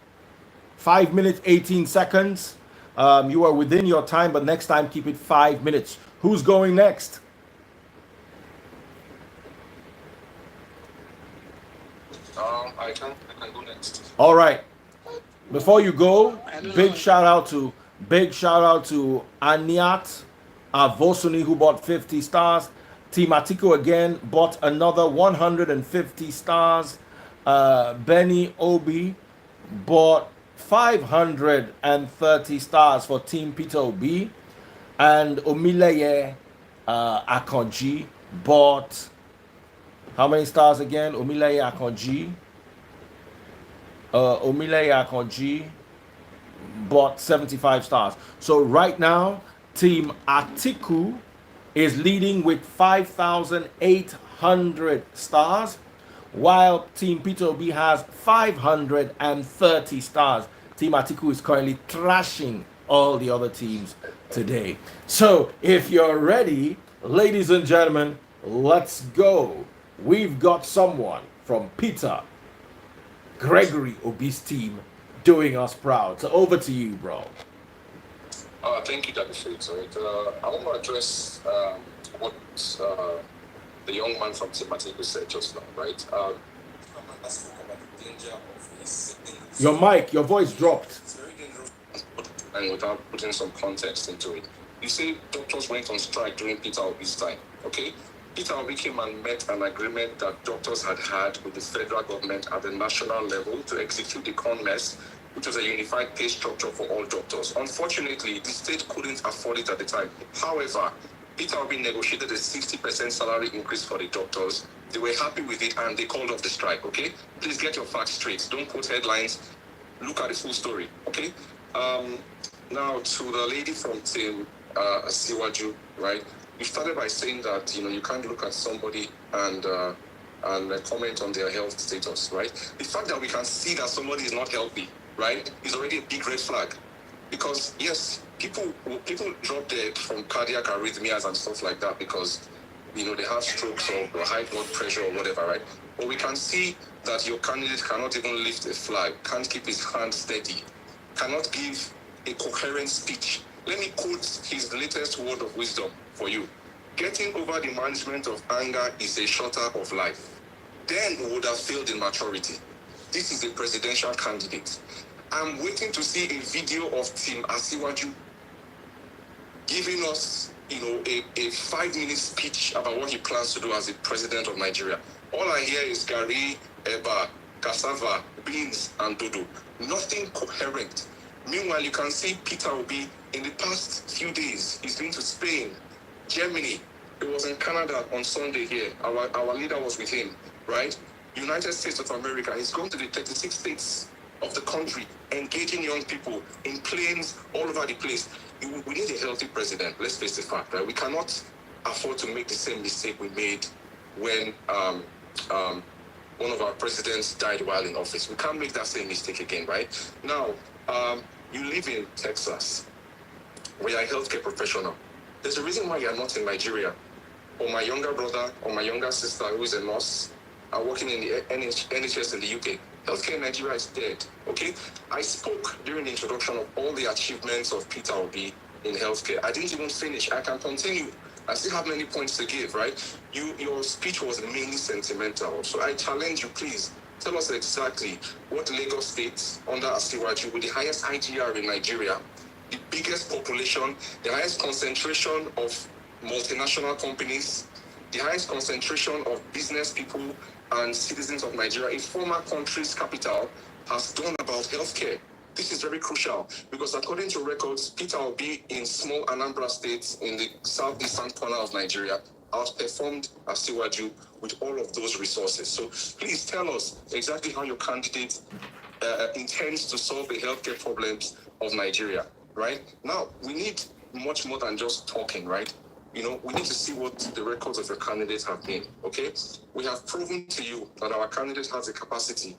5 minutes, 18 seconds. You are within your time, but next time keep it 5 minutes. Who's going next? I can go next. All right. Before you go, big shout out to Aniat Avosuni, who bought 50 stars. Team Atiku again bought another 150 stars. Benny Obi bought 530 stars for Team Peter Obi. And Omileye Akonji bought how many stars again? Omileye Akonji bought 75 stars. So right now, Team Atiku is leading with 5,800 stars, while Team Peter Obi has 530 stars. Team Atiku is currently thrashing all the other teams today. So if you're ready, ladies and gentlemen, let's go. We've got someone from Peter Gregory Obi's team doing us proud. So over to you, bro. Thank you, Dr. Fritz. I want to address what the young man from Team Atiku said just now, right? Your mic, your voice dropped. And without putting some context into it. You say doctors went on strike during Peter Obi's time, okay? Peter Obi came and met an agreement that doctors had with the federal government at the national level to execute the CONMES, which was a unified pay structure for all doctors. Unfortunately, the state couldn't afford it at the time. However, Peter Obi negotiated a 60% salary increase for the doctors. They were happy with it and they called off the strike, okay? Please get your facts straight. Don't quote headlines. Look at the full story, okay? Now, to the lady from Team Siwaju, right? You started by saying that, you can't look at somebody and comment on their health status, right? The fact that we can see that somebody is not healthy, right, is already a big red flag. Because, yes, people drop dead from cardiac arrhythmias and stuff like that because, they have strokes or high blood pressure or whatever, right? But we can see that your candidate cannot even lift a flag, can't keep his hand steady, cannot give a coherent speech. Let me quote his latest word of wisdom for you. Getting over the management of anger is a shutter of life. Then we would have failed in maturity. This is a presidential candidate. I'm waiting to see a video of Team Asiwaju giving us, a 5-minute speech about what he plans to do as the president of Nigeria. All I hear is gari, eba, cassava, beans, and dodo. Nothing coherent. Meanwhile, you can see Peter Obi in the past few days. He's been to Spain, Germany. He was in Canada on Sunday here. Our leader was with him, right? United States of America. He's gone to the 36 states of the country, engaging young people in planes all over the place. We need a healthy president. Let's face the fact, right? We cannot afford to make the same mistake we made when one of our presidents died while in office. We can't make that same mistake again, right? Now, you live in Texas. We are a healthcare professional. There's a reason why you're not in Nigeria. Or my younger brother or my younger sister who is a nurse are working in the NHS in the UK. Healthcare in Nigeria is dead, okay? I spoke during the introduction of all the achievements of Peter Obi in healthcare. I didn't even finish. I can continue. I still have many points to give, right? Your speech was mainly sentimental. So I challenge you, please, tell us exactly what Lagos State under Asiwaju with the highest IGR in Nigeria, the biggest population, the highest concentration of multinational companies, the highest concentration of business people and citizens of Nigeria, a former country's capital, has done about healthcare. This is very crucial because according to records, Peter Obi in small Anambra State in the southeastern corner of Nigeria outperformed Asiwaju with all of those resources. So please tell us exactly how your candidate intends to solve the healthcare problems of Nigeria, right? Now, we need much more than just talking, right? We need to see what the records of your candidates have been, okay? We have proven to you that our candidate has the capacity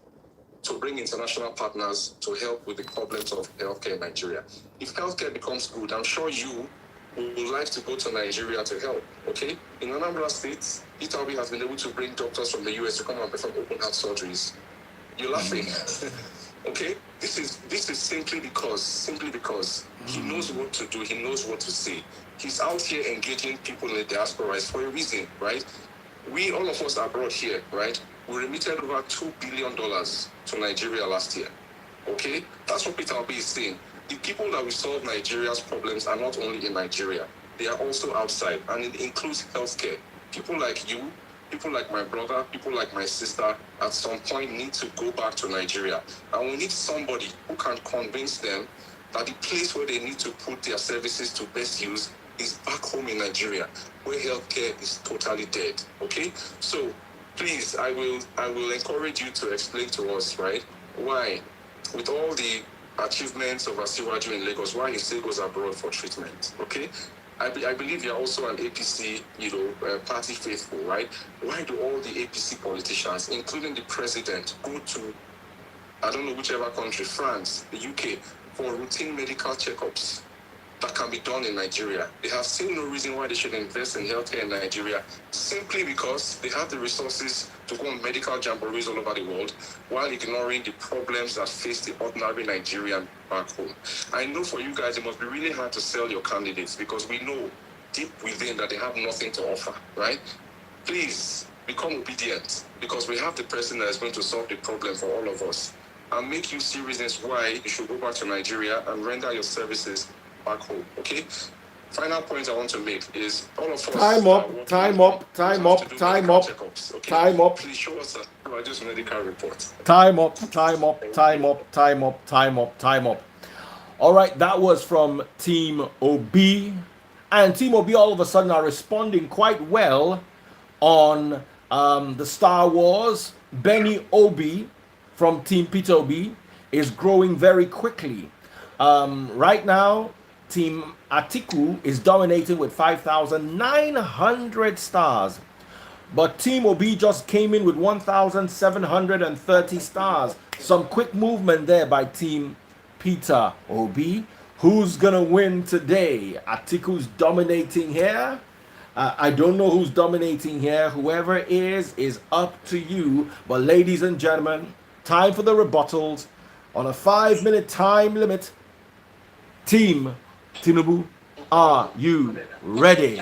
to bring international partners to help with the problems of healthcare in Nigeria. If healthcare becomes good, I'm sure you would like to go to Nigeria to help, okay? In Anambra State, Peter Obi has been able to bring doctors from the US to come and perform open heart surgeries. You're laughing. Okay? This is simply because he knows what to do, he knows what to say. He's out here engaging people in the diaspora for a reason, right? We, all of us abroad here, right? We remitted over $2 billion to Nigeria last year. Okay? That's what Peter Obi is saying. The people that will solve Nigeria's problems are not only in Nigeria, they are also outside, and it includes healthcare. People like you, people like my brother, people like my sister, at some point need to go back to Nigeria. And we need somebody who can convince them that the place where they need to put their services to best use is back home in Nigeria, where healthcare is totally dead. Okay? So please, I will encourage you to explain to us, right, why, with all the achievements of Asiwaju in Lagos, why he still goes abroad for treatment. Okay? I believe you're also an APC, party faithful, right? Why do all the APC politicians, including the president, go to, I don't know, whichever country, France, the UK, for routine medical checkups that can be done in Nigeria? They have seen no reason why they should invest in healthcare in Nigeria, simply because they have the resources to go on medical jamborees all over the world, while ignoring the problems that face the ordinary Nigerian back home. I know for you guys, it must be really hard to sell your candidates because we know deep within that they have nothing to offer, right? Please become obedient because we have the person that is going to solve the problem for all of us and make you see reasons why you should go back to Nigeria and render your services back home, okay? Final point I want to make is all of us. Time up, time up, time up, time up, time up. Please show us just medical reports. Time up, time up, time up, time up, time up, time up. All right, that was from Team OB. And Team OB all of a sudden are responding quite well on the Star Wars. Benny Obi from Team Peter Obi is growing very quickly. Right now, Team Atiku is dominating with 5,900 stars. But Team Obi just came in with 1,730 stars. Some quick movement there by Team Peter Obi. Who's going to win today? Atiku's dominating here. I don't know who's dominating here. Whoever is up to you. But ladies and gentlemen, time for the rebuttals. On a 5-minute time limit, Team Tinubu, are you ready?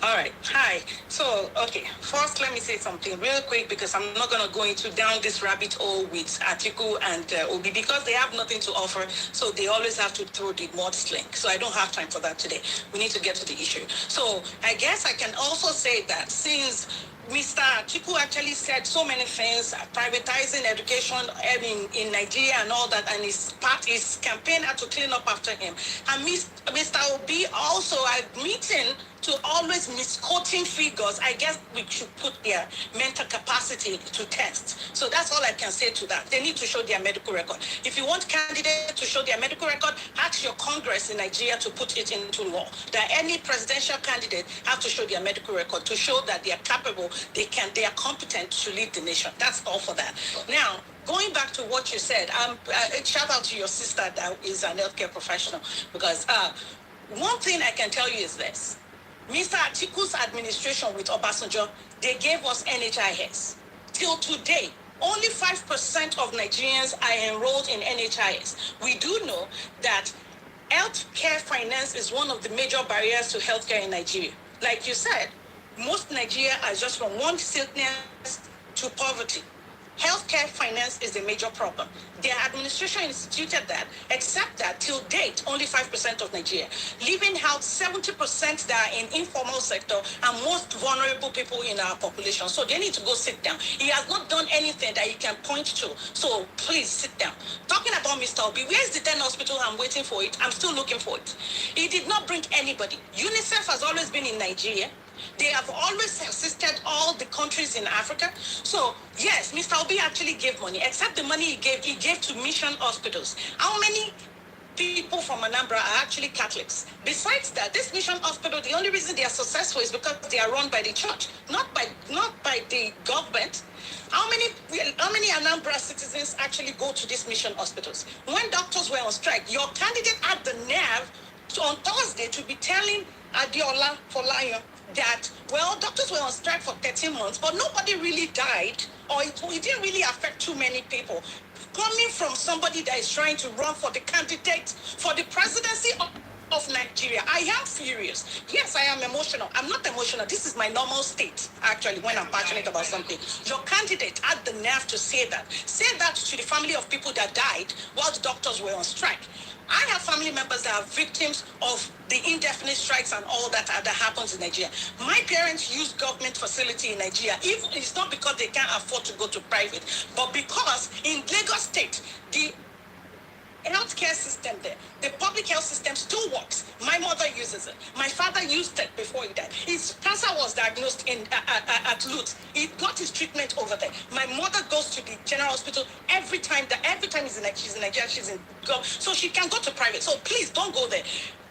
All right. Hi. So, okay. First, let me say something real quick because I'm not going to go down this rabbit hole with Atiku and Obi because they have nothing to offer. So they always have to throw the mud sling. So I don't have time for that today. We need to get to the issue. So I guess I can also say that since Mr. Atiku actually said so many things, privatizing education in Nigeria and all that, and his campaign had to clean up after him. And Mr. Obi also admitting to always misquoting figures. I guess we should put their mental capacity to test. So that's all I can say to that. They need to show their medical record. If you want candidates to show their medical record, ask your Congress in Nigeria to put it into law. That any presidential candidate have to show their medical record to show that they are capable, they are competent to lead the nation. That's all for that. Now, going back to what you said, shout out to your sister that is an healthcare professional because one thing I can tell you is this. Mr. Atiku's administration with Obasanjo, they gave us NHIS. Till today, only 5% of Nigerians are enrolled in NHIS. We do know that healthcare finance is one of the major barriers to healthcare in Nigeria. Like you said, most Nigeria are just from one sickness to poverty. Healthcare finance is a major problem. Their administration instituted that, except that till date, only 5% of Nigeria, leaving out 70% that are in informal sector and most vulnerable people in our population. So they need to go sit down. He has not done anything that he can point to. So please sit down. Talking about Mr. Obi, where's the 10 hospital? I'm waiting for it. I'm still looking for it. He did not bring anybody. UNICEF has always been in Nigeria. They have always assisted all the countries in Africa. So, yes, Mr. Obi actually gave money, except the money he gave to mission hospitals. How many people from Anambra are actually Catholics? Besides that, this mission hospital, the only reason they are successful is because they are run by the church, not by the government. How many Anambra citizens actually go to these mission hospitals? When doctors were on strike, your candidate had the nerve on Thursday to be telling Adiola Folayan that, well, doctors were on strike for 13 months, but nobody really died, or it didn't really affect too many people. Coming from somebody that is trying to run for the candidate for the presidency of Nigeria, I am furious. Yes, I am emotional. I'm not emotional. This is my normal state, actually, when I'm passionate about something. Your candidate had the nerve to say that. Say that to the family of people that died while the doctors were on strike. I have family members that are victims of the indefinite strikes and all that happens in Nigeria. My parents use government facility in Nigeria. Even it's not because they can't afford to go to private, but because in Lagos State, the healthcare system there, the public health system still works. My mother uses it. My father used it before he died. His cancer was diagnosed at Lutz. He got his treatment over there. My mother goes to the general hospital every time she's in Nigeria, so she can go to private. So please don't go there.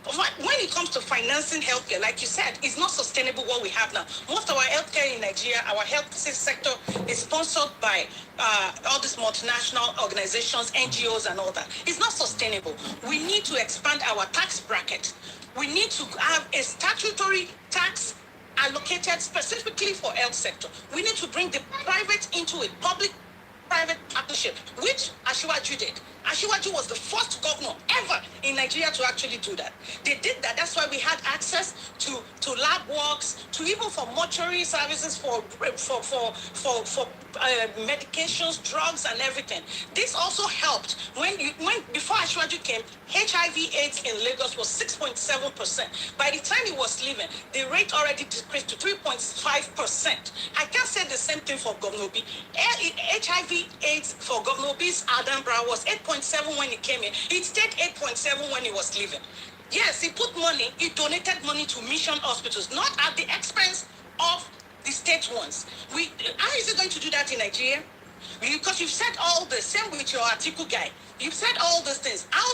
When it comes to financing healthcare, like you said, it's not sustainable what we have now. Most of our healthcare in Nigeria, our health sector is sponsored by all these multinational organizations, NGOs and all that. It's not sustainable. We need to expand our tax bracket. We need to have a statutory tax allocated specifically for health sector. We need to bring the private into a public-private partnership, which Ashiwaju did. Ashiwaju was the first governor ever in Nigeria to actually do that. They did that. That's why we had access to lab works, to even for mortuary services, for medications, drugs, and everything. This also helped when before Ashwaju came, HIV/AIDS in Lagos was 6.7%. By the time he was leaving, the rate already decreased to 3.5%. I can't say the same thing for Governor B. HIV/AIDS for Governor B's Adambra was 8.7 when he came in. It stayed 8.7 when he was leaving. Yes, he put money, he donated money to mission hospitals, not at the expense of the state ones. How is he going to do that in Nigeria? Because you've said all the same with your Atiku guy. You've said all these things. How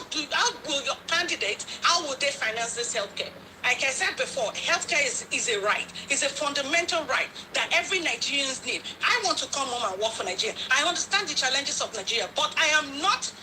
will your candidate, how will they finance this healthcare? Like I said before, healthcare is a right. It's a fundamental right that every Nigerians need. I want to come home and work for Nigeria. I understand the challenges of Nigeria, but I'm not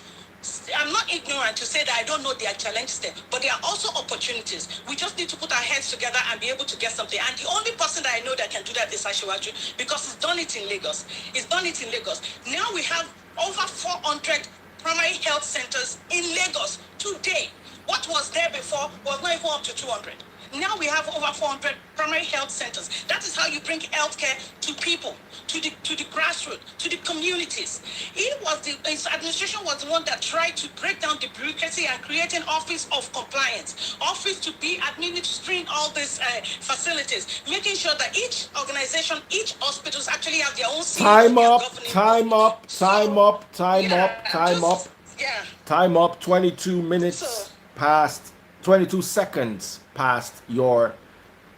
ignorant to say that I don't know there are challenges there, but there are also opportunities. We just need to put our heads together and be able to get something. And the only person that I know that can do that is Ashiwaju, because he's done it in Lagos. He's done it in Lagos. Now we have over 400 primary health centers in Lagos today. What was there before was not even up to 200. Now we have over 400 primary health centers. That is how you bring healthcare to people, to the grassroots, to the communities. His administration was the one that tried to break down the bureaucracy and create an office of compliance, office to be administering all these facilities, making sure that each organization, each hospitals actually have their own Time up, time up, time up, time up, time up. Yeah. Time up, 22 minutes past, 22 seconds past your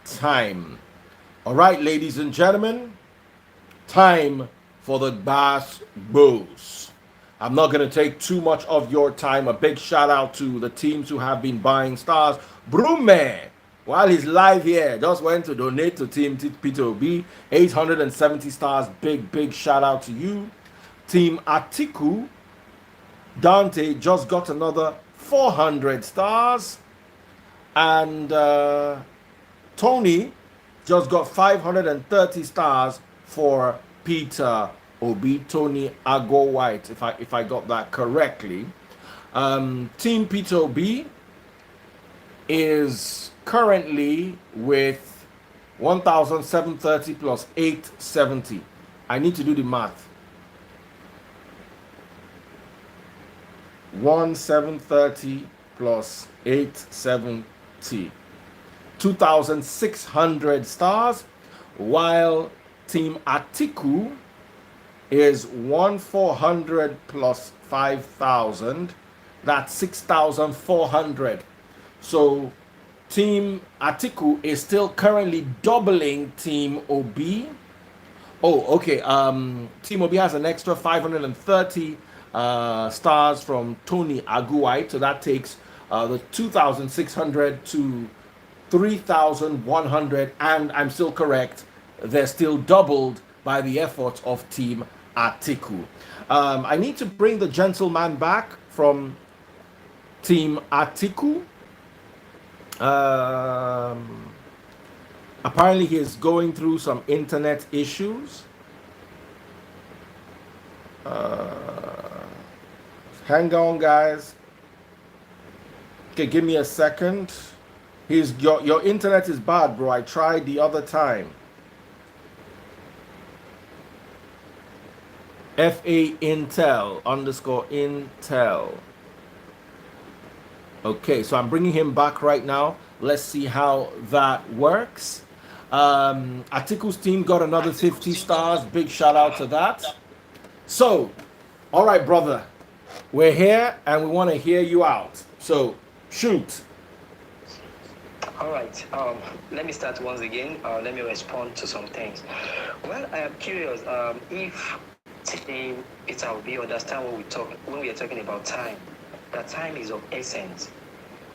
time. All right, ladies and gentlemen, time for the Bass Bulls. I'm not going to take too much of your time. A big shout out to the teams who have been buying stars. Brume, while he's live here, just went to donate to Team Peter Obi, 870 stars. Big shout out to you. Team Atiku, Dante just got another 400 stars. And Tony just got 530 stars for Peter Obi. Tony Ago White, if I got that correctly. Team Peter Obi is currently with 1,730 plus 870. I need to do the math. 1,730 plus 870. 2,600 stars, while Team Atiku is 1,400 plus 5,000. That's 6,400. So Team Atiku is still currently doubling Team Obi. Oh, okay. Team Obi has an extra 530 stars from Tony Aguai, so that takes the 2,600 to 3,100, and I'm still correct, they're still doubled by the efforts of Team Atiku. I need to bring the gentleman back from Team Atiku. Apparently he is going through some internet issues. Hang on, guys. Okay, give me a second. Your internet is bad, bro. I tried the other time. FA Intel underscore Intel. Okay, so I'm bringing him back right now. Let's see how that works. Atiku's team got another 50 stars. Big shout out to that. So, all right, brother. We're here and we want to hear you out. So, shoot. All right. Let me start once again. Let me respond to some things. Well, I am curious if today Peter Obi understand when we are talking about time. That time is of essence.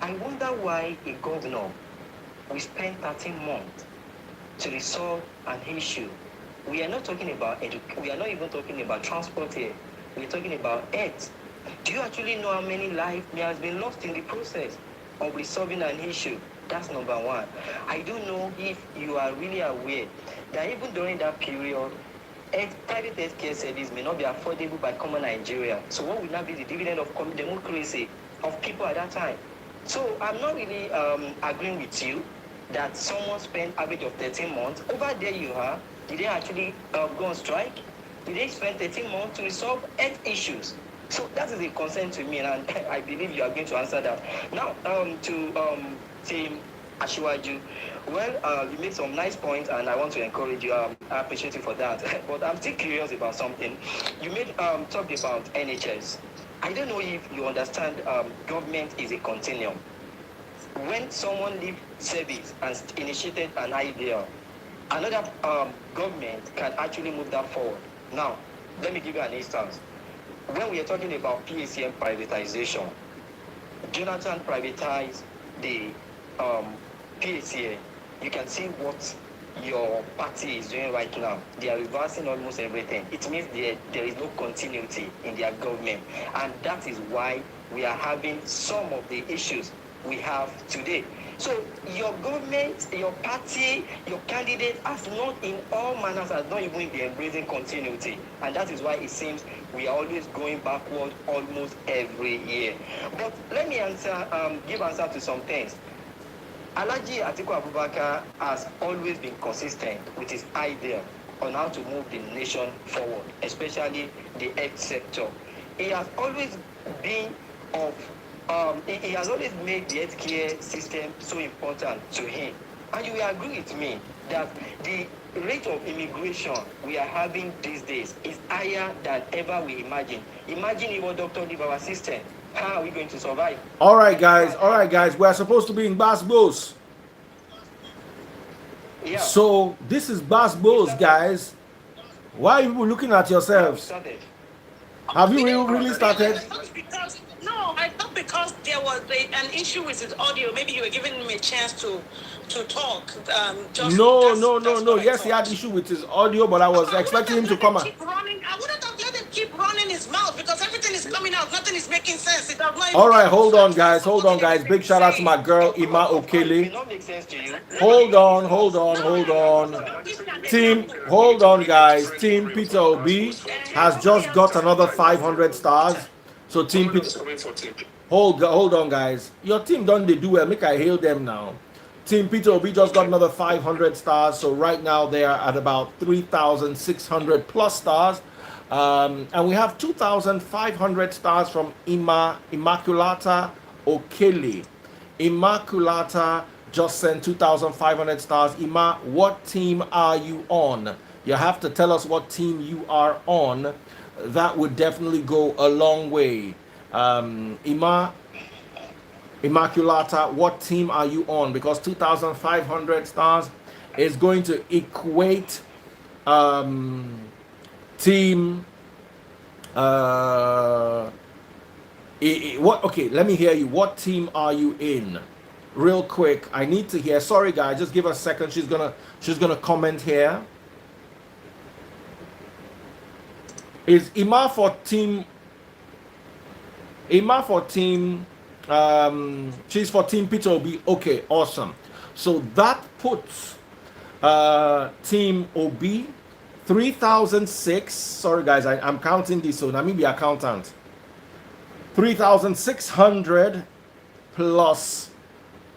I wonder why a governor will spend 13 months to resolve an issue. We are not talking about we are not even talking about transport here. We are talking about health. Do you actually know how many lives has been lost in the process of resolving an issue? That's number one. I don't know if you are really aware that even during that period, private healthcare service may not be affordable by common Nigeria. So what will not be the dividend of democracy of people at that time? So I'm not really agreeing with you that someone spent average of 13 months. Over there you are. Did they actually go on strike? Did they spend 13 months to resolve health issues? So that is a concern to me, and I believe you are going to answer that. Now, to Team Ashiwaju, well, you made some nice points, and I want to encourage you. I appreciate you for that. But I'm still curious about something. You made talked about NHS. I don't know if you understand. Government is a continuum. When someone leaves service and initiated an idea, another government can actually move that forward. Now, let me give you an instance. When we are talking about PACM privatization, Jonathan privatized the PACM. You can see what your party is doing right now. They are reversing almost everything. It means there is no continuity in their government. And that is why we are having some of the issues we have today. So your government, your party, your candidate has not in all manners, has not even been embracing continuity. And that is why it seems we are always going backward almost every year. But let me give answer to some things. Alhaji Atiku Abubakar has always been consistent with his idea on how to move the nation forward, especially the health sector. He has always been he has always made the healthcare system so important to him. And you will agree with me that the rate of immigration we are having these days is higher than ever we imagine. Imagine if a doctor leave our system. How are we going to survive? All right, guys. We're supposed to be in Bass Bulls. Yeah. So this is Bass Bulls, guys. Why are you looking at yourselves? Have you really started? I thought because there was an issue with his audio, maybe you were giving him a chance to talk. No. Yes, he had issue with his audio, but I was expecting him to come out. I wouldn't have let him keep running his mouth because everything is coming out. Nothing is making sense. It does not. All right, hold on, guys. Big shout out to my girl Ima Okele. Hold on. Team, hold on, guys. Team Peter Obi has just got another 500 stars. So Team Peter, hold on, guys. Your team done they do well. Make I hail them now. Team Peter Obi just got another 500 stars. So right now they are at about 3,600 plus stars. And we have 2,500 stars from Immaculata Okele. Immaculata just sent 2,500 stars. Ima, what team are you on? You have to tell us what team you are on. That would definitely go a long way. Immaculata, what team are you on? Because 2,500 stars is going to equate team okay, let me hear you. What team are you in? Real quick, I need to hear. Sorry guys, just give us a second. She's gonna comment here. Is Ima for team she's for team Peter Obi. Okay, awesome. So that puts team Obi 3,006. Sorry guys, I'm counting this, so let me be accountant. 3,600 plus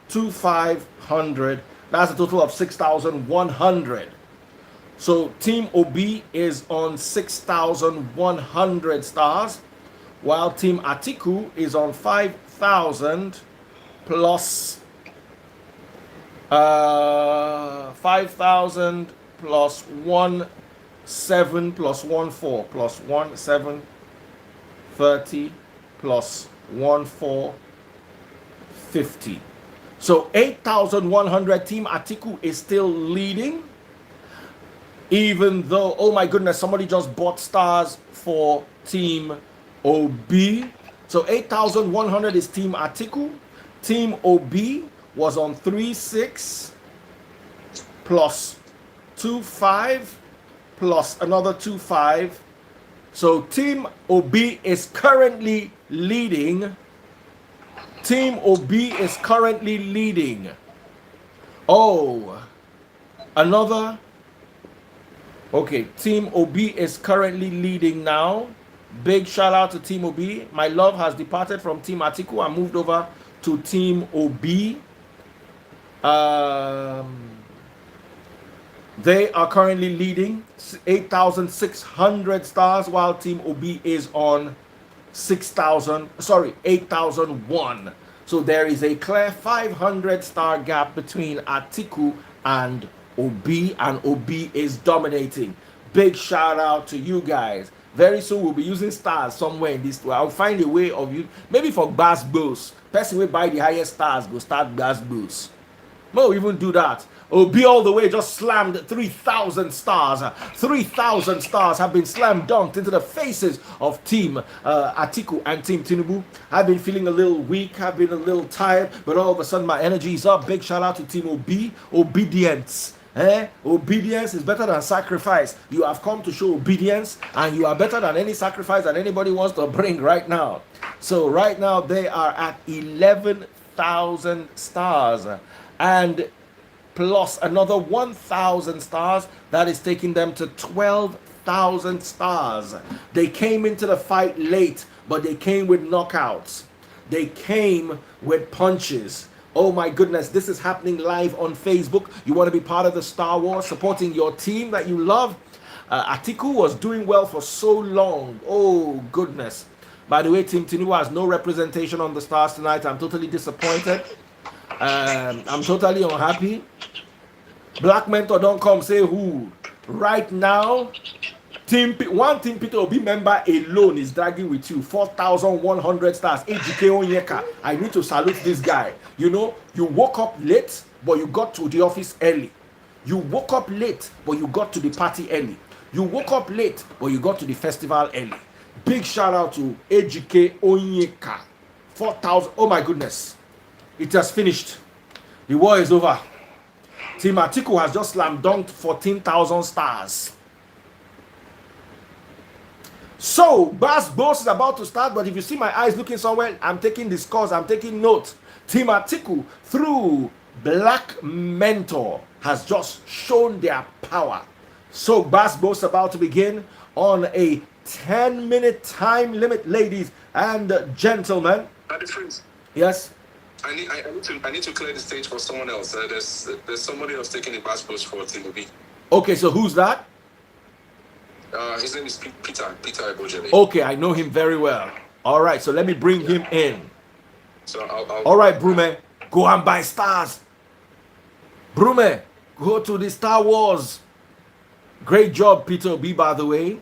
2,500. That's a total of 6,100. So Team Obi is on 6,100 stars, while Team Atiku is on 5,000 plus 5,000 plus 1,7 plus 1,4 plus 1,7 30 plus 1,4 50. So 8,100. Team Atiku is still leading, even though, oh my goodness, somebody just bought stars for Team OB. So 8,100 is Team Atiku. Team OB was on 3,600 plus 2,500 plus another 2,500. So Team OB is currently leading. Team OB is currently leading. Oh, another Okay, Team OB is currently leading now. Big shout out to Team OB. My love has departed from Team Atiku and moved over to Team OB. They are currently leading 8,600 stars, while Team OB is on 8,001. So there is a clear 500 star gap between Atiku and OB, and OB is dominating. Big shout out to you guys. Very soon we'll be using stars somewhere in this. I'll find a way of you, maybe for gas boost. Person will buy the highest stars, go start gas boost. No, even do that. Obi all the way just slammed 3,000 stars. 3,000 stars have been slam dunked into the faces of Team Atiku and Team Tinubu. I've been feeling a little weak. I've been a little tired, but all of a sudden my energy is up. Big shout out to Team Obi. Obedience. Obedience is better than sacrifice. You have come to show obedience, and you are better than any sacrifice that anybody wants to bring right now. So right now they are at 11,000 stars, and plus another 1,000 stars, that is taking them to 12,000 stars. They came into the fight late, but they came with knockouts. They came with punches. Oh my goodness, this is happening live on Facebook. You want to be part of the Star Wars, supporting your team that you love? Atiku was doing well for so long. Oh goodness. By the way, Team Tinubu has no representation on the stars tonight. I'm totally disappointed. I'm totally unhappy. Black Mentor don't come say who. Right now, one Team Peter Obi member alone is dragging with you 4,100 stars. AGK Onyeka. I need to salute this guy. You know, you woke up late, but you got to the office early. You woke up late, but you got to the party early. You woke up late, but you got to the festival early. Big shout out to AGK Onyeka. 4,000. Oh my goodness. It has finished. The war is over. Team Atiku has just slam dunked 14,000 stars. So, Bass Boss is about to start, but if you see my eyes looking somewhere, I'm taking this course, I'm taking notes. Team Atiku, through Black Mentor, has just shown their power. So, Bass Boss about to begin on a 10-minute time limit, ladies and gentlemen. Yes? I need to clear the stage for someone else. There's somebody else taking the bass post for Tinubu. Okay, so who's that? His name is Peter Ebojele. Okay, I know him very well. All right, so let me bring him in. So all right, Brume, go and buy stars. Brume, go to the Star Wars. Great job, Peter B, by the way.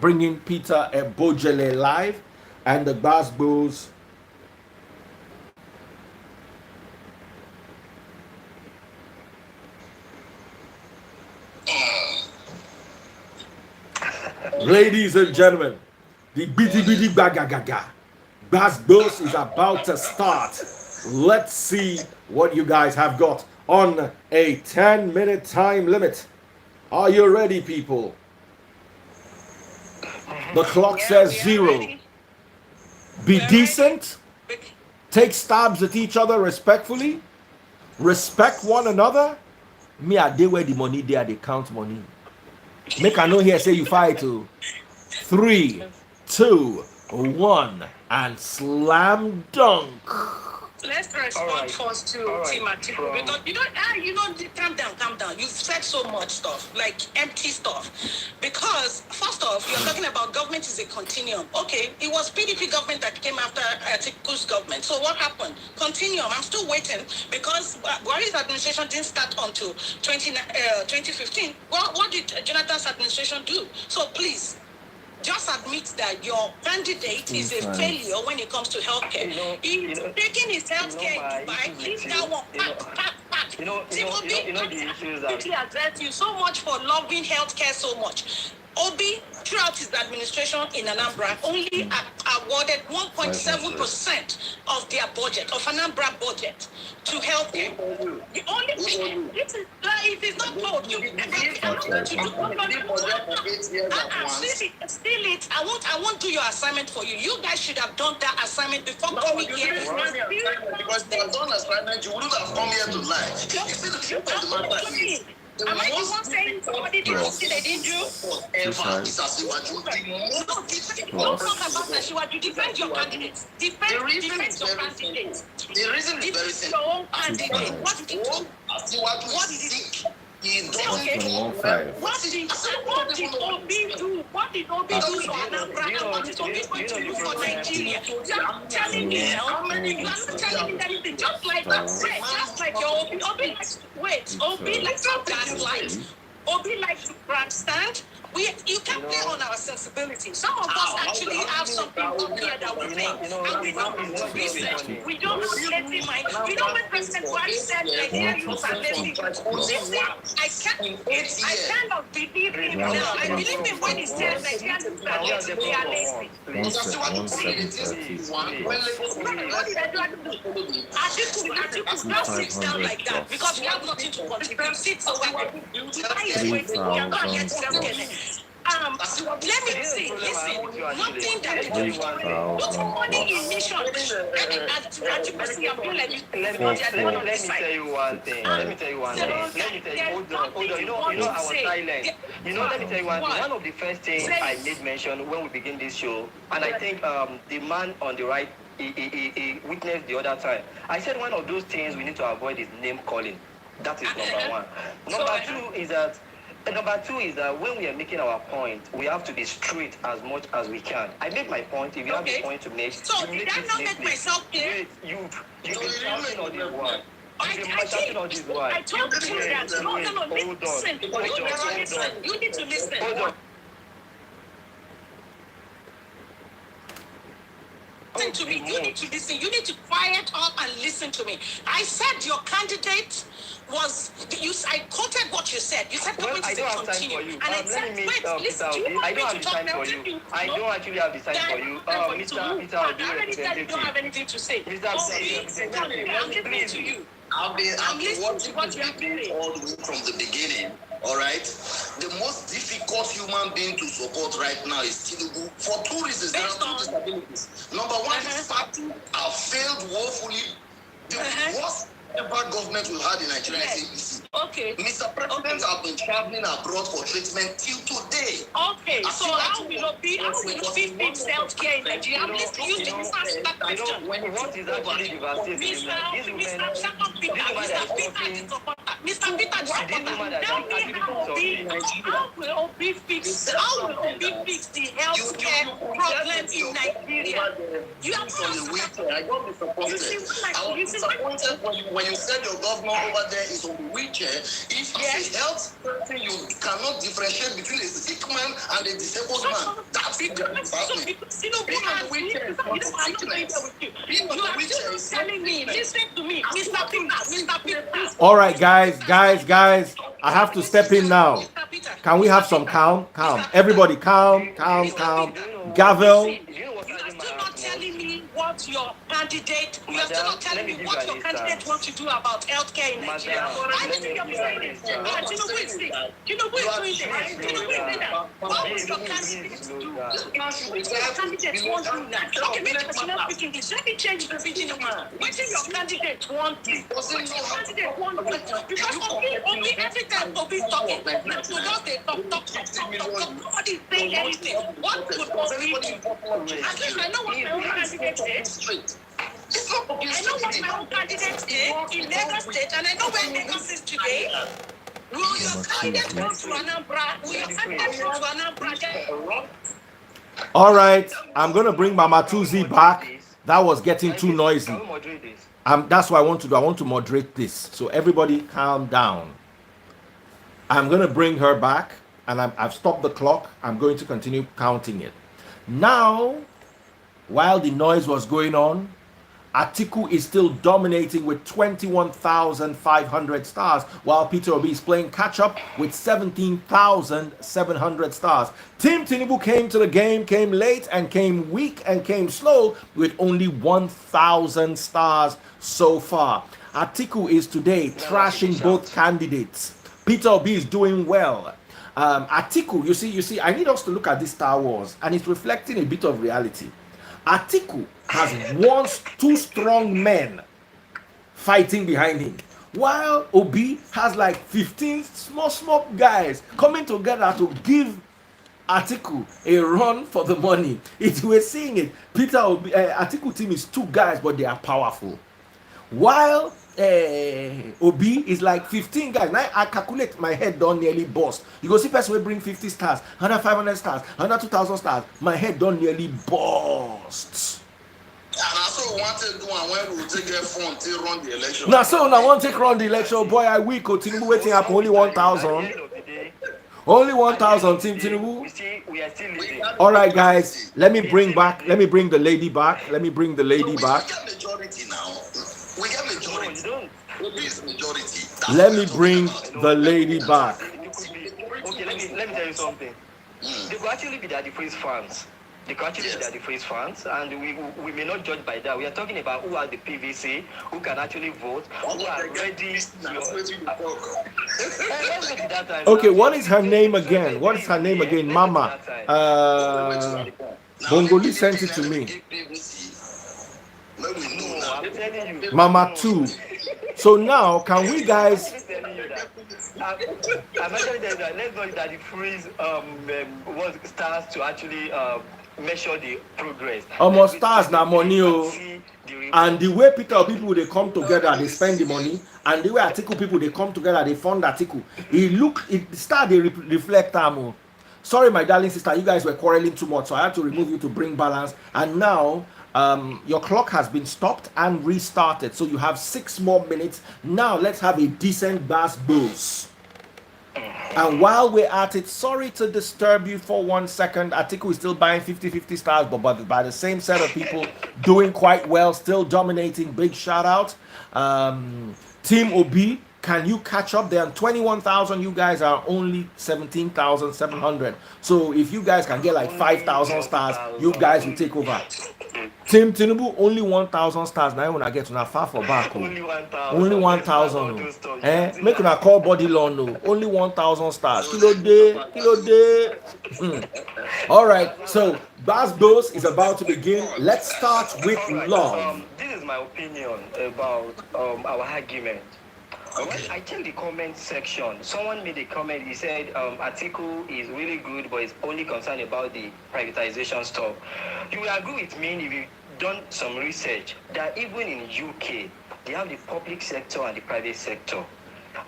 Bringing Peter Ebojele live, and the Bass Bulls. Ladies and gentlemen, the bitty bagagaga Bass Bulls is about to start. Let's see what you guys have got on a 10-minute time limit. Are you ready, people? The clock says 0. Ready. Be decent. Take stabs at each other respectfully. Respect one another. Me, I dey where the money there, they count money. Make I know here say you fight to 3, 2, 1, and slam dunk. Let's respond first to Team Atiku, because calm down. You've said so much stuff, like empty stuff. Because first off, you're talking about government is a continuum. Okay, it was PDP government that came after Atiku's government. So what happened? Continuum. I'm still waiting because Buhari's administration didn't start until 2015. What did Jonathan's administration do? So please, just admit that your candidate is a failure when it comes to healthcare. He's taking his healthcare in Dubai. Leave that one. Pack. The issues that address you so much for loving healthcare so much. Obi, throughout his administration in Anambra, only awarded 1.7% of their budget, of Anambra budget, to healthcare. The only thing, it is not told. You steal it. I won't do your assignment for you. You guys should have done that assignment before coming here. Because if you had done assignment, you wouldn't have come here to lie. Am I the one saying somebody did something they didn't do? Ever is Asiwaju. Don't talk about Asiwaju. Defend your candidate. Defend your candidate. The reason is very simple. Your own candidate. What did he do? Asiwaju What is did he do? sick. He doesn't Okay. One five. What did Obi do? What did Obi do for Anambra? And what is Obi going to do for Nigeria? You're telling me now. You're not telling me anything. Just like that. Just like your Obi. Obi likes to wait. Obi likes to gaslight. Obi likes to grandstand. You can't play on our sensibility. Some of us actually have something up here that we think, and we don't listen. We don't have lazy mind. We don't when President Buhari said Nigeria youth are lazy. I cannot believe him now. I believe him when he said Nigeria youth are lazy. They are lazy. Atiku, don't sit down like that because we have nothing to contribute. Sit so we are not yet self-care. Let me see. Listen, nothing that putting money in mission. As you see, I'm doing like this. Let me tell you one thing. Hold on. You know, I was silent. Let me tell you one thing. One of the first things I made mention when we begin this show, and I think the man on the right, he witnessed the other time. I said one of those things we need to avoid is name calling. That is number one. Number two is that when we are making our point, we have to be straight as much as we can. I made my point. If you have a point to make, so you did I not make myself clear? You've been shouting on this one. I told you that. No, listen. You need to listen. Hold on. Listen to me. You need to listen. You need to quiet up and listen to me. I said your candidate was. I quoted what you said. You said well, I don't have time for you. And I said, wait, listen. I don't have the time for you. I don't actually have the time for you. Mr. I already said you don't have anything to say. I'm listening to you. I've been watching what you have been all the way from the beginning. All right. The most difficult human being to support right now is Tinubu for two reasons. There are two disabilities. Number one, his party have failed woefully. The worst ever government we've had in Nigeria is APC. Okay. Mr. President have been traveling abroad for treatment till today. Okay. So how will it be fix healthcare in Nigeria? I'm listening. You didn't answer that question. What is actually devastating? Mr. Peter, tell me how will Obi fix the healthcare problem in Nigeria? You have to answer. I got disappointed. I was disappointed when you said your governor over there is on the wheelchair. If as a health person you cannot differentiate between a sick man and a disabled man, that's the department. Being on the wheelchair is not a sickness. Being on the wheelchair is telling me, listen to me, Mr. Peter. All right, guys. I have to step in now. Can we have some calm? Everybody, calm. Gavel. You're still not telling me what your candidate. You're still not telling me what your candidate wants to do about healthcare in Nigeria. Why did you saying it? Tinubu is doing that. What was your candidate do? Your candidate won't do that. Okay, maybe I should not speak English. Let me change the vision. What do your candidate want? What your candidate want? Because Obi every time Obi talking, let's just they talk. Nobody is saying anything. What would Obi do? At least I know what my own candidate is. I know what my own candidate is in Lagos State, and I know where Lagos is today. Will your candidate go to Anambra? Will your candidate go to Anambra? All right, I'm going to bring Mama Tuzi back. That was getting too noisy. That's what I want to do. I want to moderate this. So everybody calm down. I'm going to bring her back, and I've stopped the clock. I'm going to continue counting it. Now, while the noise was going on, Atiku is still dominating with 21,500 stars, while Peter Obi is playing catch-up with 17,700 stars. Team Tinubu came to the game, came late and came weak and came slow with only 1,000 stars so far. Atiku is today trashing both candidates. Peter Obi is doing well. Atiku, you see, I need us to look at this Star Wars, and it's reflecting a bit of reality. Atiku has once two strong men fighting behind him. while Obi has like 15 small guys coming together to give Atiku a run for the money. We're seeing it. Peter Obi, Atiku team is 2 guys, but they are powerful. While Obi is like 15 guys. Now I calculate, my head don't nearly bust. You go see person will bring 50 stars, 500 stars, 2,000 stars. My head don't nearly bust. And I also wanted to do and when we will take their phone to run the election. Now so I want to take run the election. Boy, I weak. Tinubu waiting up only 1,000. Only 1,000 Team Tinubu. We are still losing. All right, guys. Let me bring the lady back. We get majority now. We get majority. No, you Obi's majority. Let me bring the lady back. Okay, let me tell you something. They could actually be the Freeze fans. They could actually be the Freeze fans, and we may not judge by that. We are talking about who are the PVC, who can actually vote, who are ready. Okay, what is her name again? What is her name again? Mama. Bongoli sent it to me. No, I'm telling you. Mama 2. So now, can we guys? I'm actually telling you that let's know that the Freeze was starts to actually measure the progress. Almost stars now money, and the way Peter people they come together, they spend the money, and the way Atiku people they come together, they fund Atiku. It start they reflect time. Sorry, my darling sister, you guys were quarreling too much, so I had to remove you to bring balance. And now your clock has been stopped and restarted, so you have 6 more minutes. Now let's have a decent bass boost. And while we're at it, sorry to disturb you for 1 second. Atiku is still buying 50-50 stars, but by the same set of people doing quite well, still dominating. Big shout out. Team Obi, can you catch up? There are 21,000. You guys are only 17,700. So if you guys can get like 5,000 stars, you guys will take over. Team Tinubu only 1,000 stars. Now when I get to now far for back. Only 1,000. Make una call body loan. No. Only 1,000 stars. Kilo day. All right. So Bass Dose is about to begin. Let's start with love. This is my opinion about our argument. Okay. When I checked the comment section, someone made a comment. He said Atiku is really good, but is only concerned about the privatization stuff. You will agree with me if you've done some research that even in UK, they have the public sector and the private sector.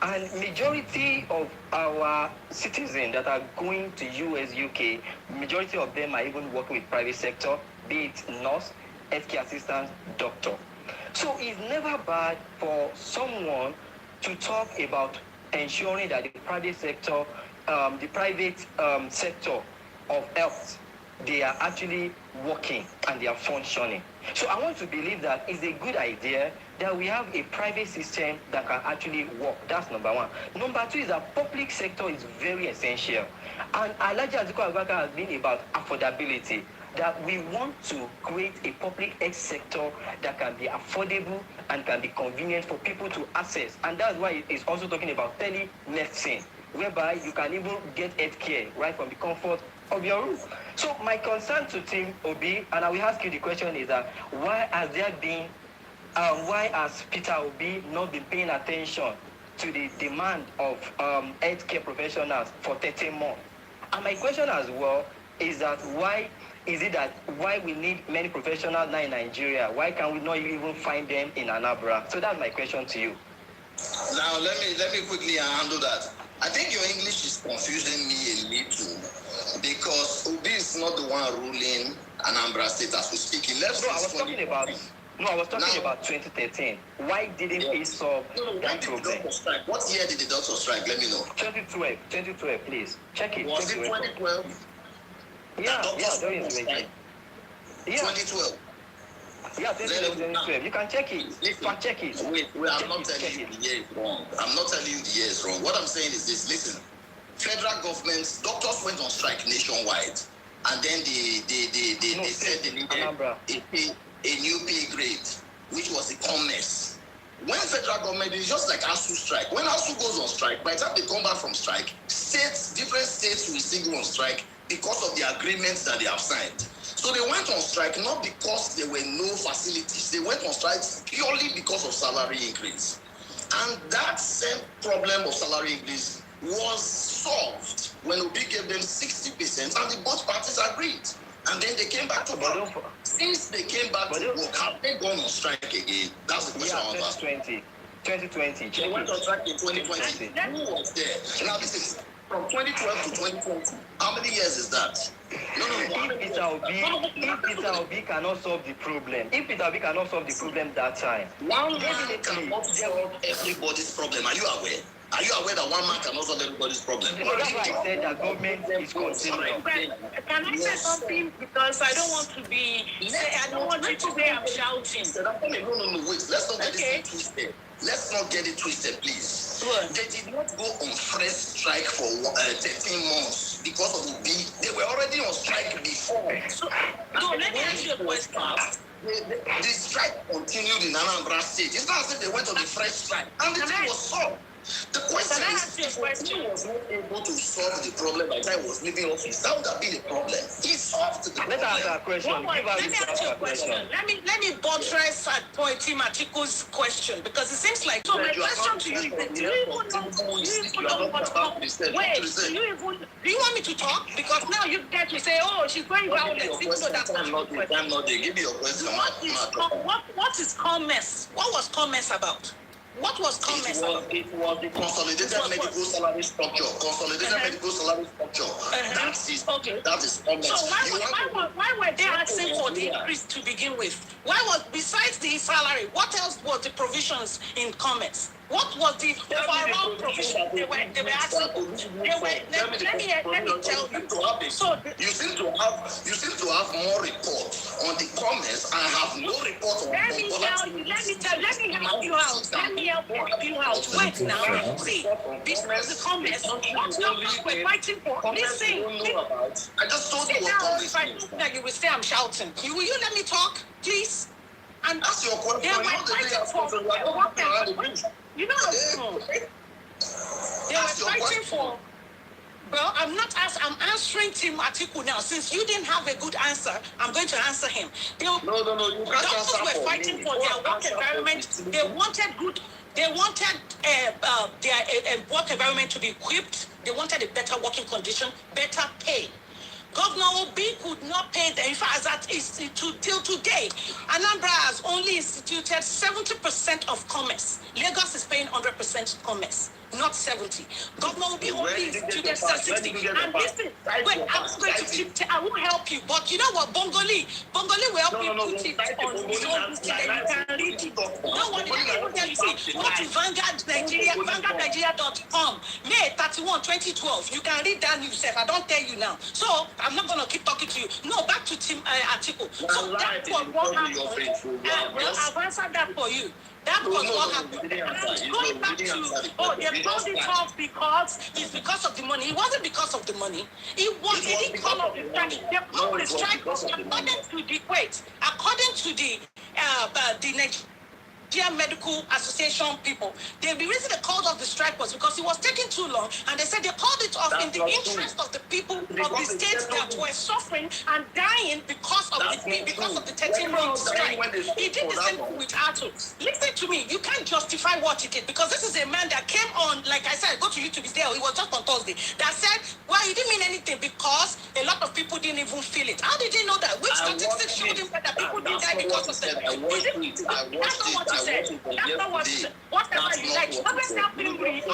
And majority of our citizens that are going to US, UK, majority of them are even working with private sector, be it nurse, healthcare assistant, doctor. So it's never bad for someone to talk about ensuring that the private sector of health, they are actually working and they are functioning. So I want to believe that it's a good idea that we have a private system that can actually work. That's number 1. Number 2 is that public sector is very essential. And Alhaji Atiku Abubakar has been about affordability, that we want to create a public health sector that can be affordable and can be convenient for people to access. And that's why it's also talking about telemedicine, whereby you can even get health care right from the comfort of your room. So my concern to Team Obi, and I will ask you the question, is that why has Peter Obi not been paying attention to the demand of healthcare professionals for 13 months? And my question as well is that why we need many professionals now in Nigeria? Why can we not even find them in Anambra? So that's my question to you. Now let me quickly handle that. I think your English is confusing me a little because Obi is not the one ruling Anambra State as we speak. I was talking about 2013. Why didn't he solve that problem? What year did the doctor strike? Let me know. 2012, please. Check it. Was it 2012? Yeah, there is a 2012. Yeah, 2012. You can check it. Check it. Wait, I'm not telling you the year is wrong. I'm not telling you the year is wrong. What I'm saying is this. Listen, federal government, doctors went on strike nationwide, and then they said they needed a new pay grade, which was the commerce. When federal government is just like ASU strike. When ASU goes on strike, by the time they come back from strike, different states will still go on strike because of the agreements that they have signed. So they went on strike not because there were no facilities. They went on strike purely because of salary increase. And that same problem of salary increase was solved when Obi gave them 60% and the both parties agreed. And then they came back to work. Since they came back to work, have they gone on strike again? That's the question I want to ask. 2020. They went on strike in 2020. Who was there? Now this is from 2012 to 2020. How many years is that? No. If Peter Obi cannot solve the problem, that time, one man cannot solve everybody's problem. Are you aware? Are you aware that one man cannot solve everybody's problem? That's why I said that government is continuing. Can I say something? Because I don't want to be. I don't want you to say I'm shouting. No, wait. Let's not get it twisted. Let's not get it twisted, please. What? They did not go on fresh strike for 13 months because of the B. They were already on strike before. No, let me ask you a question. The strike continued in Anambra State. It's not as if they went on the fresh strike. And the thing was solved. The question is, if he was not able to solve the problem by the time he was leaving office, that would have been the problem. He solved the problem. Let's answer a question. Let me ask you a question. Let me buttress at point Tim Atiku's question, because it seems like, so my question to you is, do you even know what's going? Wait, do you want me to talk? Because now you get to say, oh, she's going violent, even though that's not your question. Give me your question. What is commerce? What was commerce about? What was commerce? It was the consolidated medical salary structure. Medical salary structure. That is commerce. So why were they asking for the increase to begin with? Why was, besides the salary, what else was the provisions in commerce? What was the overall provision they were asking? Let me tell you. So you seem to have more reports on the commerce and have no report on. Let me help you out. Wait now. See, this is the commerce. What numbers we're fighting for? Listen. I just told you what commerce means. Now you will say I'm shouting. Will you let me talk, please? And that's your question. They were fighting for. You know, they were fighting for. Well, I'm answering Tim Atiku now. Since you didn't have a good answer, I'm going to answer him. No. Doctors were fighting for their work environment. They wanted their work environment to be equipped. They wanted a better working condition, better pay. Governor Obi could not pay them. In fact, that is till today. Anambra has only instituted 70% of commerce. Lagos is paying 100% commerce, not 70. Governor Obi only instituted 60. And listen, wait, I won't help you. But you know what, Bongoli will help you put it on his own so that you can read it. No one will tell you, see, go to Vanguard Nigeria, VanguardNigeria.com, May 31, 2012. You can read that news. I don't tell you now. So I'm not going to keep talking to you. No, back to Tim Atiku. So that was what happened. I've answered that for you. That was what happened. Going back to, they called it off because of the money. It wasn't because of the money. They didn't call off the strike. They called the strike according to the Nigerian Medical Association people. The reason they called off the strike was because it was taking too long, and they said they called it off in the interest of the people of the states that were suffering and dying because of the 13-month strike. He did the same thing with Atu. Listen to me, you can't justify what he did, because this is a man that came on, like I said, go to YouTube, it's there, it was just on Thursday, that said, well, he didn't mean anything because a lot of people didn't even feel it. How did you know that? Which statistics showed him that people didn't die because of them? That's not what he said. That's not what he said. Whatever you like, always help him rearrange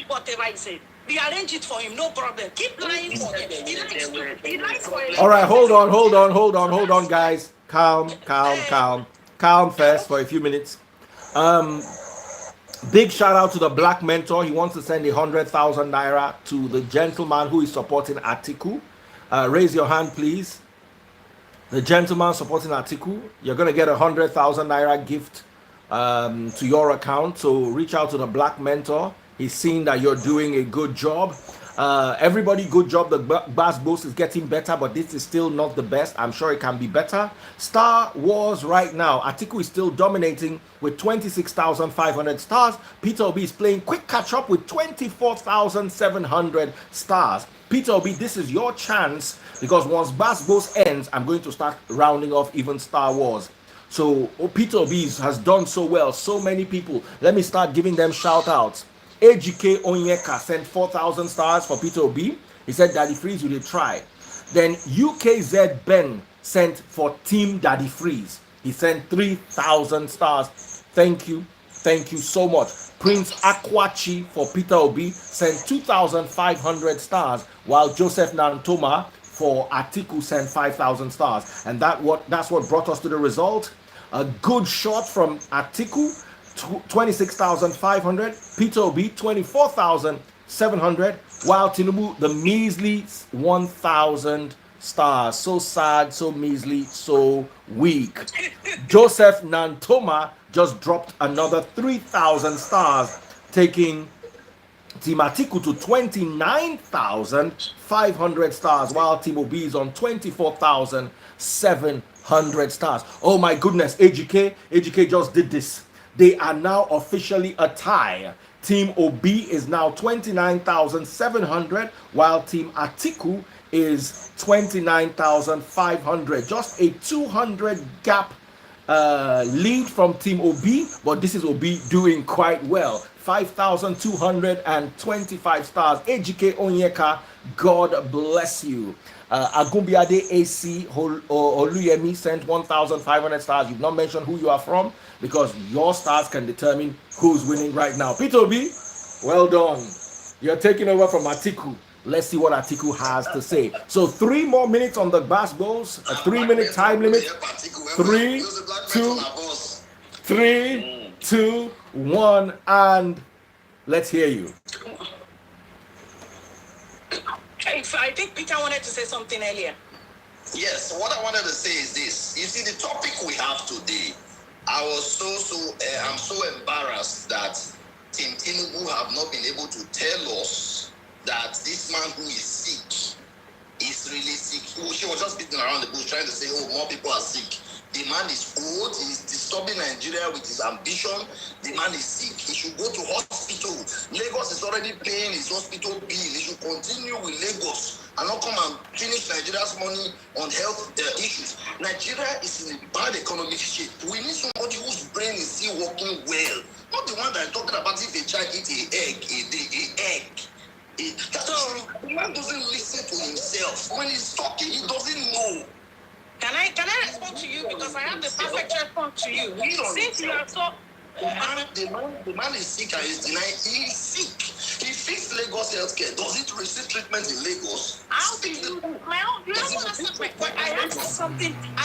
whatever he said. Rearrange it for him, no problem. Keep lying for him. He likes for him. All right, hold on, guys. Calm first for a few minutes. Big shout out to the Black Mentor. He wants to send 100,000 naira to the gentleman who is supporting Atiku. Raise your hand, please. The gentleman supporting Atiku, you're going to get 100,000 naira gift to your account. So reach out to the Black Mentor. He's seen that you're doing a good job. Everybody, good job. The Bass Boss is getting better, but this is still not the best. I'm sure it can be better. Star Wars right now. Atiku is still dominating with 26,500 stars. Peter Obi is playing quick catch up with 24,700 stars. Peter Obi, this is your chance, because once Bass Boss ends, I'm going to start rounding off even Star Wars. So Peter Obi's has done so well. So many people. Let me start giving them shout outs. AGK Onyeka sent 4,000 stars for Peter Obi. He said Daddy Freeze will try. Then UKZ Ben sent for Team Daddy Freeze. He sent 3,000 stars. Thank you. Thank you so much. Prince Akwachi for Peter Obi sent 2,500 stars, while Joseph Nantoma for Atiku sent 5,000 stars. And that's what brought us to the result. A good shot from Atiku, 26,500. Peter Obi, 24,700. While Tinubu, the measly 1,000 stars. So sad, so measly, so weak. Joseph Nantoma just dropped another 3,000 stars, taking Team Atiku to 29,500 stars, while Team Obi is on 24,700 stars. Oh my goodness, AGK just did this. They are now officially a tie. Team Obi is now 29,700, while Team Atiku is 29,500. Just a 200 gap lead from Team Obi, but this is Obi doing quite well. 5,225 stars. AGK Onyeka, God bless you. Agumbiade AC Oluyemi sent 1,500 stars. You've not mentioned who you are from, because your stars can determine who's winning right now. Peter Obi, well done. You're taking over from Atiku. Let's see what Atiku has to say. So 3 more minutes on the basketballs. A 3-minute time limit. 3, 2, 1, and let's hear you. I think Peter wanted to say something earlier. Yes, what I wanted to say is this. You see, the topic we have today, I'm so embarrassed that Team Tinubu have not been able to tell us that this man who is sick is really sick. She was just beating around the bush trying to say, oh, more people are sick. The man is old, he's disturbing Nigeria with his ambition. The man is sick, he should go to hospital. Lagos is already paying his hospital bill. He should continue with Lagos and not come and finish Nigeria's money on health issues. Nigeria is in a bad economic shape. We need somebody whose brain is still working well. Not the one that is talking about if a child eats an egg a day, the man doesn't listen to himself. When he's talking, he doesn't know. Can I respond to you, because I have the perfect response to you? Since you are so... The man is sick and he's denying he's sick. He fixed Lagos healthcare. Does it receive treatment in Lagos? How do you? My own. You don't want to answer my question. I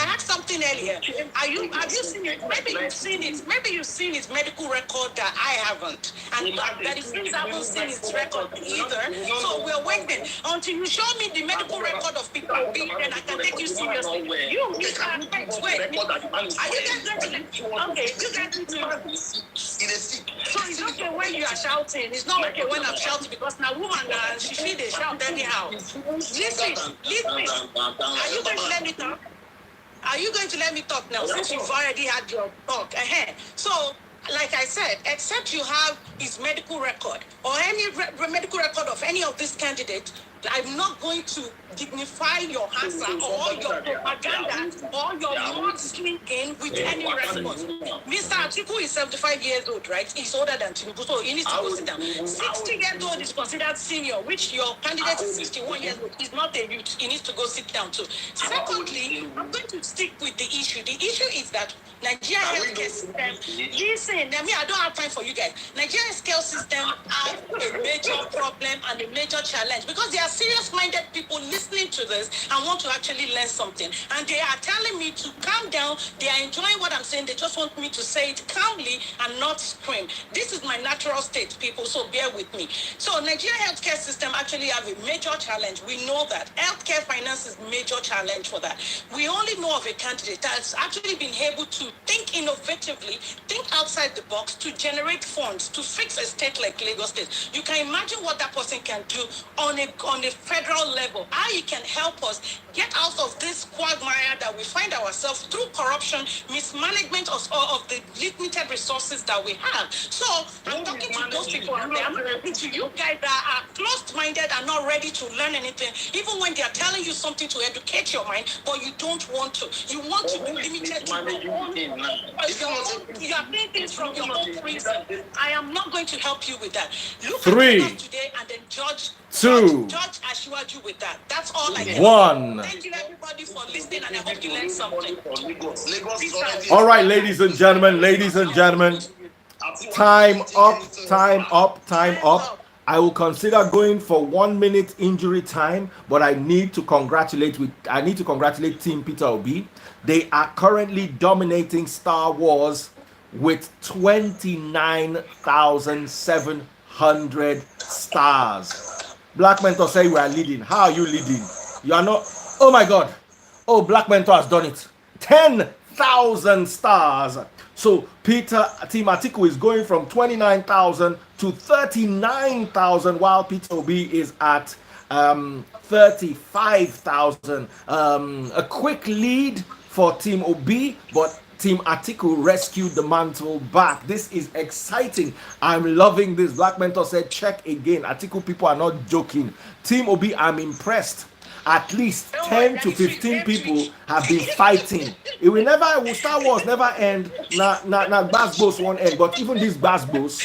asked something earlier. Have you seen it? Maybe you've seen it. Maybe you've seen his medical record that I haven't, and that the friends haven't seen his record either. So we're waiting until you show me the medical record of people, then I can take you seriously. You wait. Are you guys going to? Okay, you guys need to. So it's okay when you are shouting. It's not okay when I'm shouting, because now woman she feel they shout anyhow. Listen. Are you going to let me talk? Are you going to let me talk now, since you've already had your talk? So, like I said, except you have his medical record or any medical record of any of these candidates, I'm not going to dignify your answer or your propaganda or your mudslinging with any response. Mr. Atiku is 75 years old, right? He's older than Tinubu, so he needs to go sit down. 60 years old is considered senior, which your candidate is 61 years old. He's not a youth. He needs to go sit down too. Secondly, I'm going to stick with the issue. The issue is that Nigeria healthcare system, listen, I don't have time for you guys. Nigeria healthcare system has a major problem and a major challenge, because there are serious-minded people listening to this and want to actually learn something. And they are telling me to calm down. They are enjoying what I'm saying. They just want me to say it calmly and not scream. This is my natural state, people, so bear with me. So Nigeria healthcare system actually have a major challenge. We know that. Healthcare finance is a major challenge for that. We only know of a candidate that's actually been able to think innovatively, think outside the box to generate funds to fix a state like Lagos State. You can imagine what that person can do on a federal level. I you can help us get out of this quagmire that we find ourselves through corruption, mismanagement of the limited resources that we have. So I'm talking to those people out there. I'm not talking to you guys that are closed-minded and not ready to learn anything, even when they are telling you something to educate your mind, but you don't want to. You want to be limited to your own. You are doing things from your own reason. I am not going to help you with that. Look Three, at us today and then judge two, Ashwaju with that. That's all I can one. say. Thank you everybody for listening, and I hope you learned something. All right, ladies and gentlemen, time up. I will consider going for 1 minute injury time, but I need to congratulate Team Peter Obi. They are currently dominating Star Wars with 29,700 stars. Black Mentor say we are leading. How are you leading? You are not. Oh my God. Oh, Black Mentor has done it. 10,000 stars. So Team Atiku is going from 29,000 to 39,000, while Peter Obi is at 35,000. A quick lead for Team Obi, but Team Atiku rescued the mantle back. This is exciting. I'm loving this. Black Mentor said, check again. Atiku people are not joking. Team Obi, I'm impressed. At least 10 to 15 people have been fighting. Star Wars never end. Now Basbos won't end. But even these Basbos,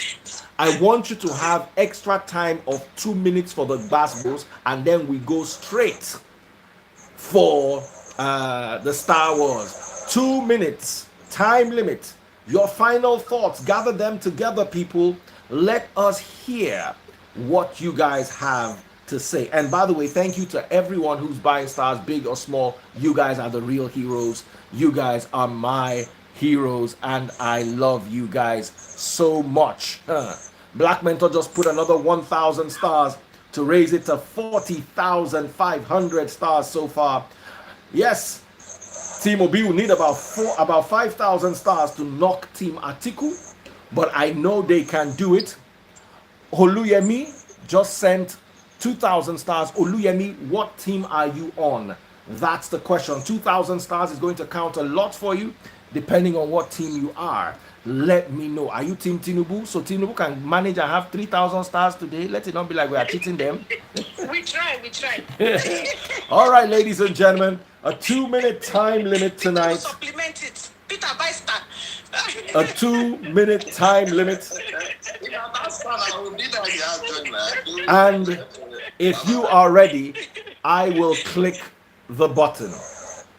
I want you to have extra time of 2 minutes for the Basbos, and then we go straight for the Star Wars. 2 minutes, time limit. Your final thoughts, gather them together, people. Let us hear what you guys have to say. And by the way, thank you to everyone who's buying stars, big or small. You guys are the real heroes. You guys are my heroes, and I love you guys so much. Black Mentor just put another 1,000 stars to raise it to 40,500 stars so far. Yes, Team Obi will need about 5,000 stars to knock Team Atiku, but I know they can do it. Oluyemi just sent 2,000 stars. Oluyemi, what team are you on? That's the question. 2,000 stars is going to count a lot for you, depending on what team you are. Let me know. Are you Team Tinubu? So Tinubu can manage and have 3,000 stars today. Let it not be like we are cheating them. We try. All right, ladies and gentlemen, a 2-minute time limit tonight. Supplement it. Peter, buy star. A 2-minute time limit. And if you are ready, I will click the button.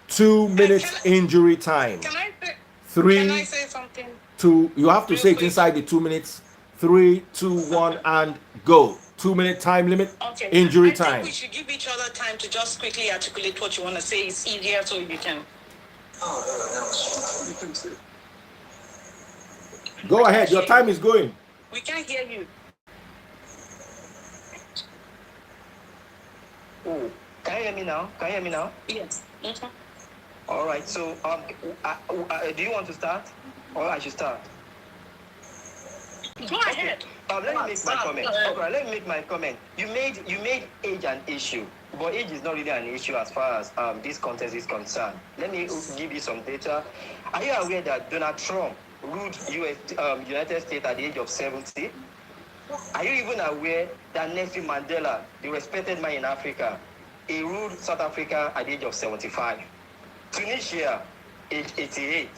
2 minutes injury time. Can I Three, say something? 2. You have to say it inside the 2 minutes. 3, 2, 1, and go. 2-minute time limit. Okay. Injury I think time. we should give each other time to just quickly articulate what you want to say. It's easier so you can. Go ahead. Your time is going. We can't hear you. Oh, can you hear me now? Yes. Mm-hmm. All right. So, do you want to start, or I should start? Go ahead. Let me make my comment. Okay, let me make my comment. You made age an issue, but age is not really an issue as far as this contest is concerned. Let me give you some data. Are you aware that Donald Trump ruled United States at the age of 70? Are you even aware that Nelson Mandela, the respected man in Africa, he ruled South Africa at the age of 75? Tunisia, age 88.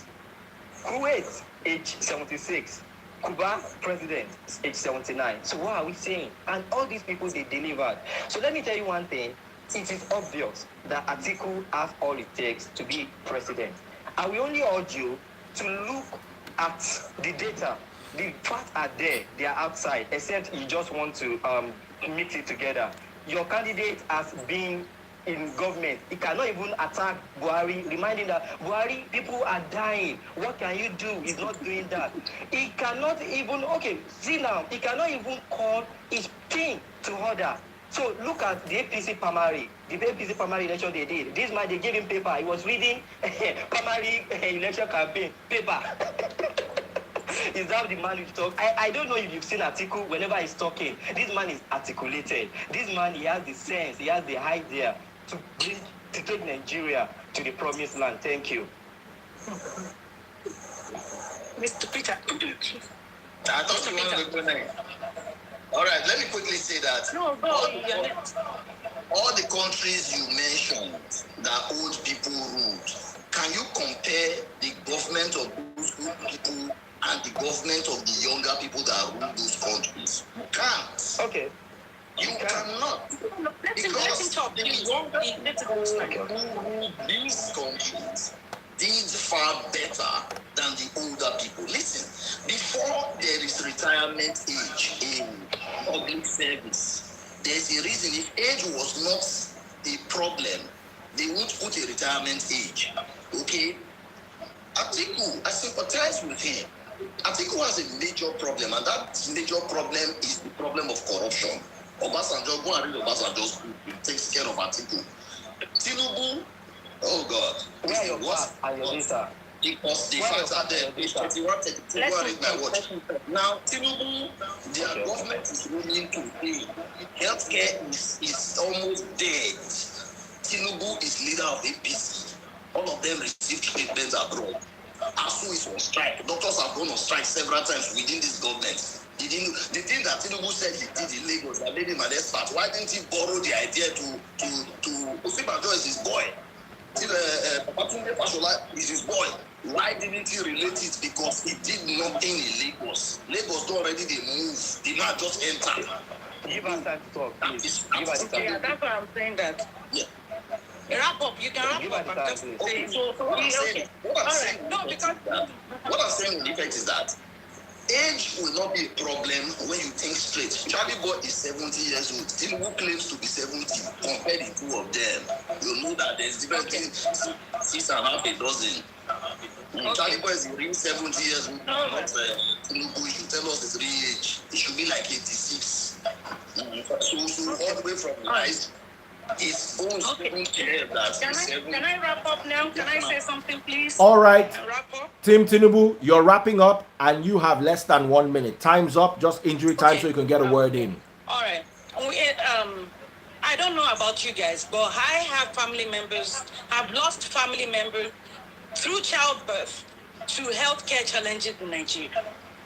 Kuwait, age 76. Cuba, president, age 79. So what are we saying? And all these people, they delivered. So let me tell you one thing. It is obvious that Atiku has all it takes to be president. I will only urge you to look at the data. The facts are there. They are outside, except you just want to mix it together. Your candidate has been in government. He cannot even attack Buhari, reminding that Buhari, people are dying. What can you do? He's not doing that. He cannot even, see now, he cannot even call his team to order. So look at the APC primary. The APC primary election they did. This man, they gave him paper. He was reading primary election campaign paper. Is that the man you talk? I don't know if you've seen Atiku whenever he's talking. This man is articulated. This man, he has the sense. He has the idea to take Nigeria to the promised land? Thank you. Mr. Peter. I thought you wanted to go next. All right, let me quickly say that No, all the countries you mentioned that old people ruled, can you compare the government of those old people and the government of the younger people that rule those countries? You can't. Okay. You cannot. Because the younger people who rule these countries did far better than the older people. Listen, before there is retirement age in public service, there's a reason. If age was not a problem, they would put a retirement age. Okay? Atiku, I sympathize with him. Atiku has a major problem, and that major problem is the problem of corruption. Obasanjo, go and read Obasanjo's book. It takes care of Atiku. Tinubu, oh God. Where are your facts and your data? Because the facts are there. Page 21, 32, go and read my watch. Now, Tinubu, their government is willing to pay. Healthcare is almost dead. Tinubu is leader of APC. All of them receive treatment abroad. ASU is on strike. Doctors have gone on strike several times within this government. The thing that Tinubu said he did in Lagos that made him an expert, why didn't he borrow the idea to Osibajo is his boy? Papatunde Fashola is his boy. Why didn't he relate it? Because he did nothing in Lagos. Lagos don't already they move. The man just entered. Give us time to talk, please. Give us time. Yeah, that's why I'm saying that. Yeah. Wrap up. You can wrap up. I'm just saying. So, okay. All right. No, because what I'm saying in effect is that age will not be a problem when you think straight. Charlie Boy is 70 years old. Tinubu claims to be 70. Compare the two of them. You know that there's difference between 6.5 a dozen. Charlie Boy is real 70 years old. Not Tinubu. You should tell us his real age. It should be like 86. So all the way from life. His own care that can I wrap up now? Can I say something, please? All right. Wrap up. Team Tinubu, you're wrapping up and you have less than 1 minute. Time's up, just injury time, so you can get a word in. All right. I don't know about you guys, but I have family members, I've lost family members through childbirth to healthcare challenges in Nigeria.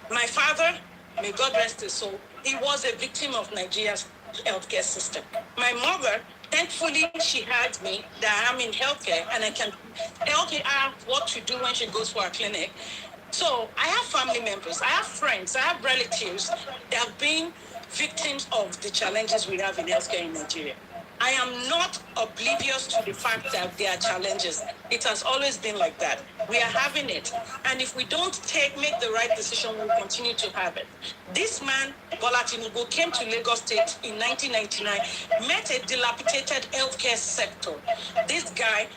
My father, may God rest his soul, he was a victim of Nigeria's healthcare system. My mother, thankfully, she had me that I'm in healthcare and I can help her what to do when she goes for a clinic. So I have family members, I have friends, I have relatives that have been victims of the challenges we have in healthcare in Nigeria. I am not oblivious to the fact that there are challenges. It has always been like that. We are having it. And if we don't make the right decision, we'll continue to have it. This man, Bola Tinubu, came to Lagos State in 1999, met a dilapidated healthcare sector. This guy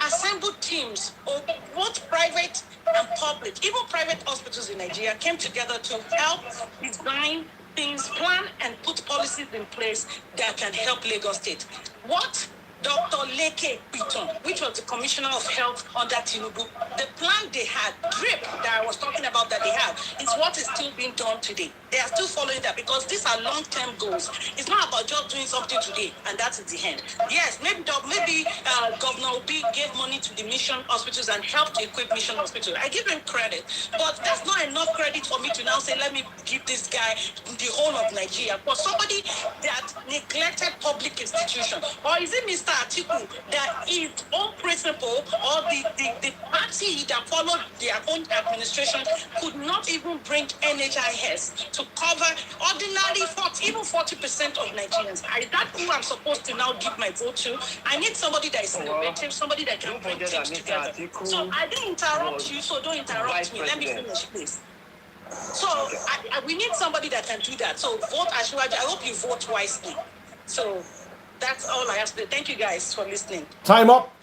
assembled teams of both private and public, even private hospitals in Nigeria came together to help design things, plan and put policies in place that can help Lagos State. What Dr. Leke Piton, which was the Commissioner of Health under Tinubu, the plan they had, DRIP, that I was talking about that they have, is what is still being done today. They are still following that because these are long-term goals. It's not about just doing something today and that's at the end. Yes, maybe Governor Obi gave money to the mission hospitals and helped to equip mission hospitals. I give him credit, but that's not enough credit for me to now say, let me give this guy the whole of Nigeria. For somebody that neglected public institutions, or is it Mr. Atiku that his own principle or the party that followed their own administration could not even bring NHIS to cover ordinary 40% of Nigerians? Is that who I'm supposed to now give my vote to? I need somebody that is innovative, somebody that can bring things together. So I didn't interrupt you, so don't interrupt me. Let me finish, please. So we need somebody that can do that. So vote Ashwaji. I hope you vote wisely. So that's all I have to say. Thank you guys for listening. Time up.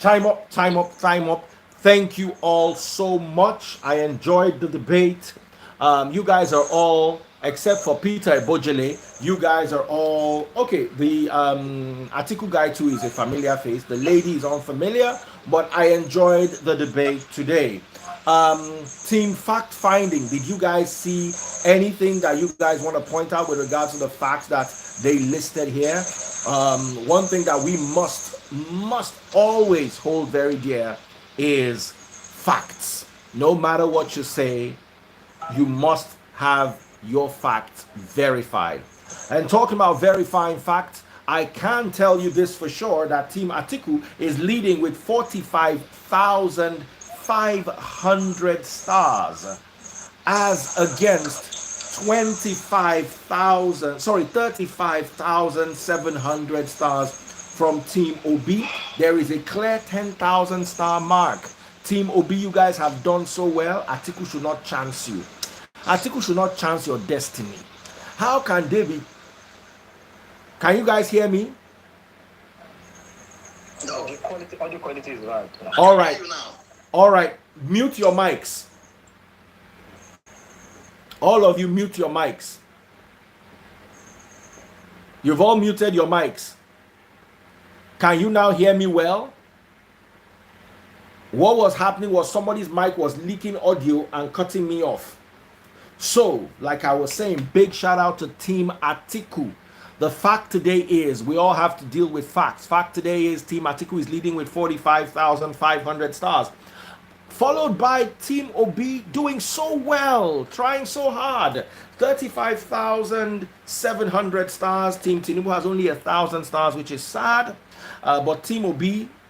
Thank you all so much. I enjoyed the debate. You guys are all, except for Peter Ebojele, you guys are all okay. The Atiku guy too is a familiar face. The lady is unfamiliar, but I enjoyed the debate today. Team fact finding, did you guys see anything that you guys want to point out with regards to the facts that they listed here? One thing that we must must always hold very dear is facts. No matter what you say, you must have your facts verified. And talking about verifying facts, I can tell you this for sure that Team Atiku is leading with 45,500 stars as against 35,700 stars from Team OB. There is a clear 10,000 star mark. Team OB, you guys have done so well. Atiku should not chance you. Atiku should not chance your destiny. How can they be? Can you guys hear me? No, audio quality is right. All right. All right. Mute your mics. All of you mute your mics. You've all muted your mics. Can you now hear me well? What was happening was somebody's mic was leaking audio and cutting me off. So, like I was saying, big shout out to Team Atiku. The fact today is we all have to deal with facts. Fact today is Team Atiku is leading with 45,500 stars. Followed by Team OB doing so well, trying so hard. 35,700 stars. Team Tinubu has only 1,000 stars, which is sad. But Team OB,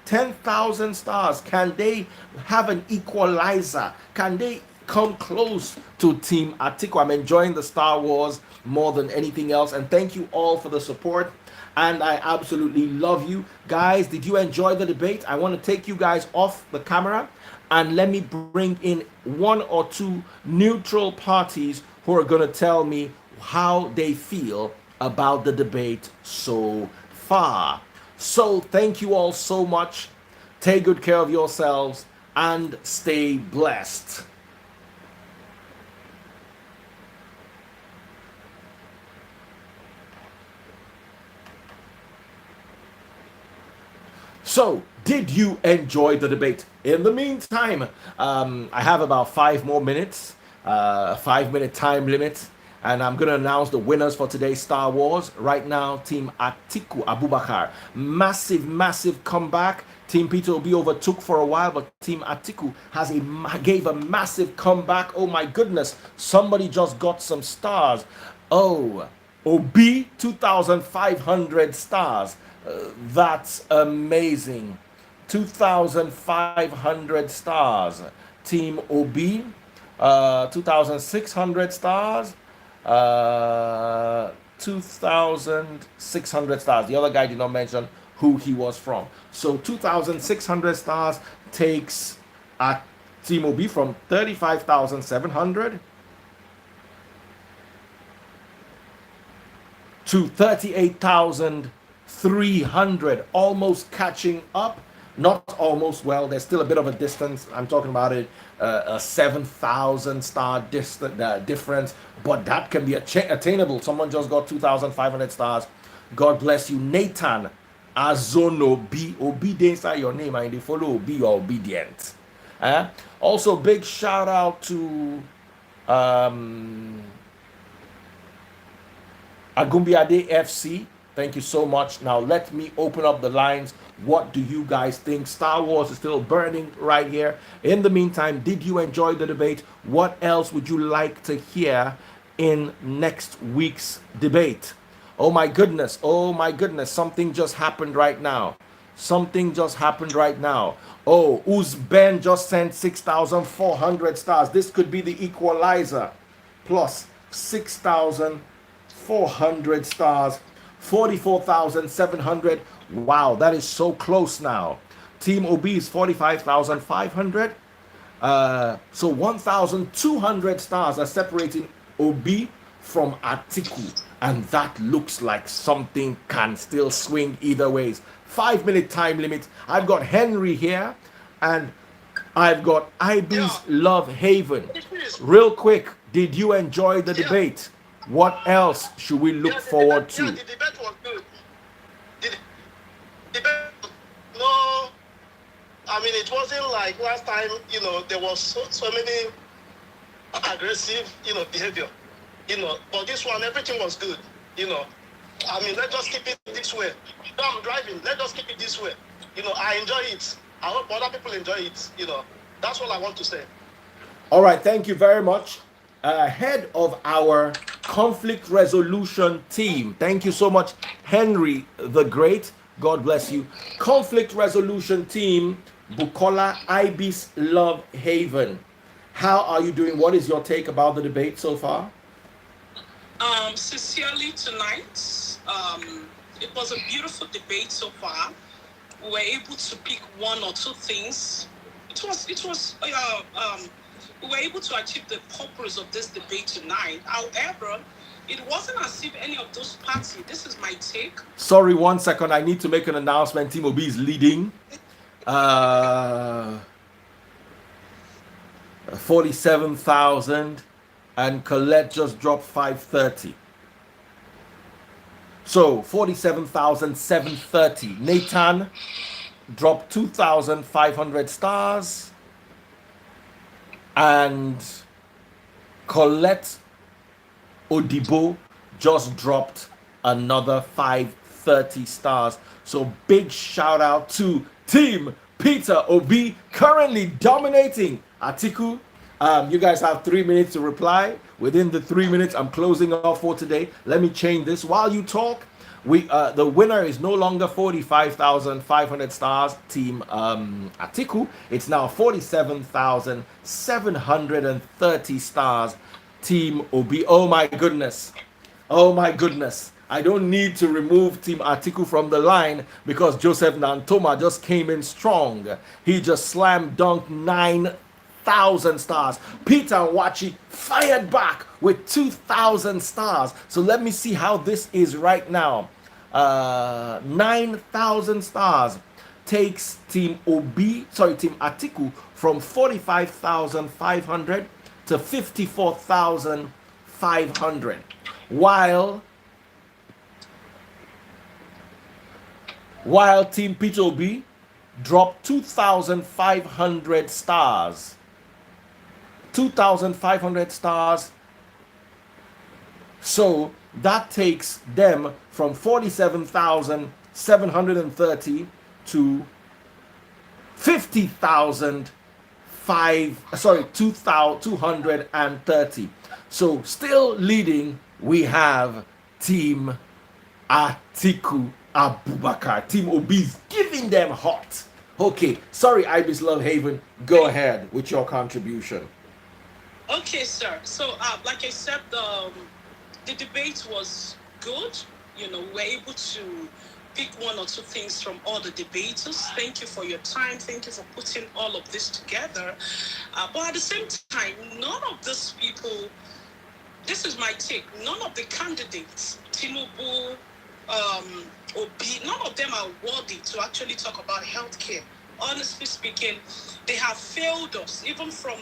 10,000 stars. Can they have an equalizer? Can they come close to Team Atiku? I'm enjoying the Star Wars more than anything else. And thank you all for the support. And I absolutely love you. Guys, did you enjoy the debate? I want to take you guys off the camera and let me bring in one or two neutral parties who are going to tell me how they feel about the debate so far. So thank you all so much. Take good care of yourselves and stay blessed. So, did you enjoy the debate? In the meantime, I have about 5 more minutes, 5-minute time limit, and I'm going to announce the winners for today's Star Wars. Right now, Team Atiku Abubakar, massive comeback. Team Peter Obi overtook for a while, but Team Atiku gave a massive comeback. Oh my goodness, somebody just got some stars. Oh, Obi, 2,500 stars. That's amazing. 2,500 stars. Team OB, 2,600 stars. 2,600 stars. The other guy did not mention who he was from. So 2,600 stars takes Team OB from 35,700 to 38,300, almost catching up. Not almost, well, there's still a bit of a distance. I'm talking about a 7,000 star difference, but that can be attainable. Someone just got 2,500 stars. God bless you. Nathan Azono B. Obedience are your name, and they follow Obi, you are obedient. Also, big shout out to Agumbiade FC. Thank you so much. Now let me open up the lines. What do you guys think? Star Wars is still burning right here. In the meantime, did you enjoy the debate? What else would you like to hear in next week's debate? Oh my goodness, something just happened right now. Something just happened right now. Oh, Uzben just sent 6,400 stars. This could be the equalizer. Plus 6,400 stars. 44,700. Wow, that is so close now. Team OB is 45,500. So 1,200 stars are separating OB from Atiku. And that looks like something can still swing either ways. 5-minute time limit. I've got Henry here. And I've got IB's Love Haven. Real quick, did you enjoy the debate? What else should we look forward to? The debate was good. The debate, no, I mean, it wasn't like last time, there was so many aggressive, behavior, but this one, everything was good, I mean, let's just keep it this way. No, I'm driving, let's just keep it this way. I enjoy it. I hope other people enjoy it. That's all I want to say. All right, thank you very much. Head of our conflict resolution team. Thank you so much, Henry the Great. God bless you. Conflict resolution team, Bukola Ibis Love Haven. How are you doing? What is your take about the debate so far? Sincerely, tonight, it was a beautiful debate so far. We were able to pick one or two things. We were able to achieve the purpose of this debate tonight. However, it wasn't as if any of those parties, this is my take. Sorry, 1 second. I need to make an announcement. Team Obi is leading. 47,000, and Colette just dropped 530. So 47,730. Nathan dropped 2,500 stars, and Colette Odibo just dropped another 530 stars. So big shout out to Team Peter Obi, currently dominating. Atiku, you guys have 3 minutes to reply. Within the 3 minutes, I'm closing off for today. Let me change this while you talk. The winner is no longer 45,500 stars, Team Atiku. It's now 47,730 stars, Team Obi. Oh my goodness. Oh my goodness. I don't need to remove Team Atiku from the line because Joseph Nantoma just came in strong. He just slam dunked 9,000 stars. Peter Wachi fired back with 2,000 stars. So let me see how this is right now. 9,000 stars takes Team Atiku from 45,500 to 54,500. While Team Peter Obi dropped 2,500 stars. 2,500 stars. So that takes them from 47,730 to 2,230. So still leading, we have Team Atiku Abubakar. Team Obi is giving them hot. Okay, sorry, Ibis Love Haven. Go ahead with your contribution. Okay, sir. So, like I said, the debate was good. We're able to pick one or two things from all the debaters. Thank you for your time. Thank you for putting all of this together. But at the same time, none of these people, this is my take, none of the candidates, Tinubu, Obi, none of them are worthy to actually talk about healthcare. Honestly speaking, they have failed us, even from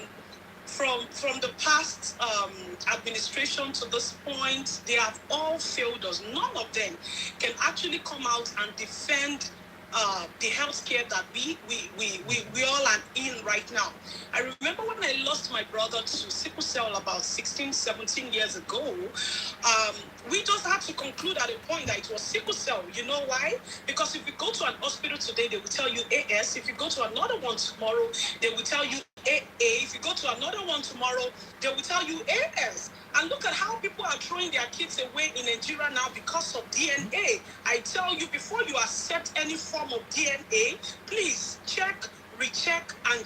the past administration to this point. They have all failed us. None of them can actually come out and defend the healthcare that we all are in right now. I remember when I lost my brother to sickle cell about 16, 17 years ago, we just had to conclude at a point that it was sickle cell. You know why? Because if you go to an hospital today, they will tell you AS. If you go to another one tomorrow, they will tell you AA. If you go to another one tomorrow, they will tell you AS. And look at how people are throwing their kids away in Nigeria now because of DNA. I tell you, before you accept any form of DNA, please check, recheck, and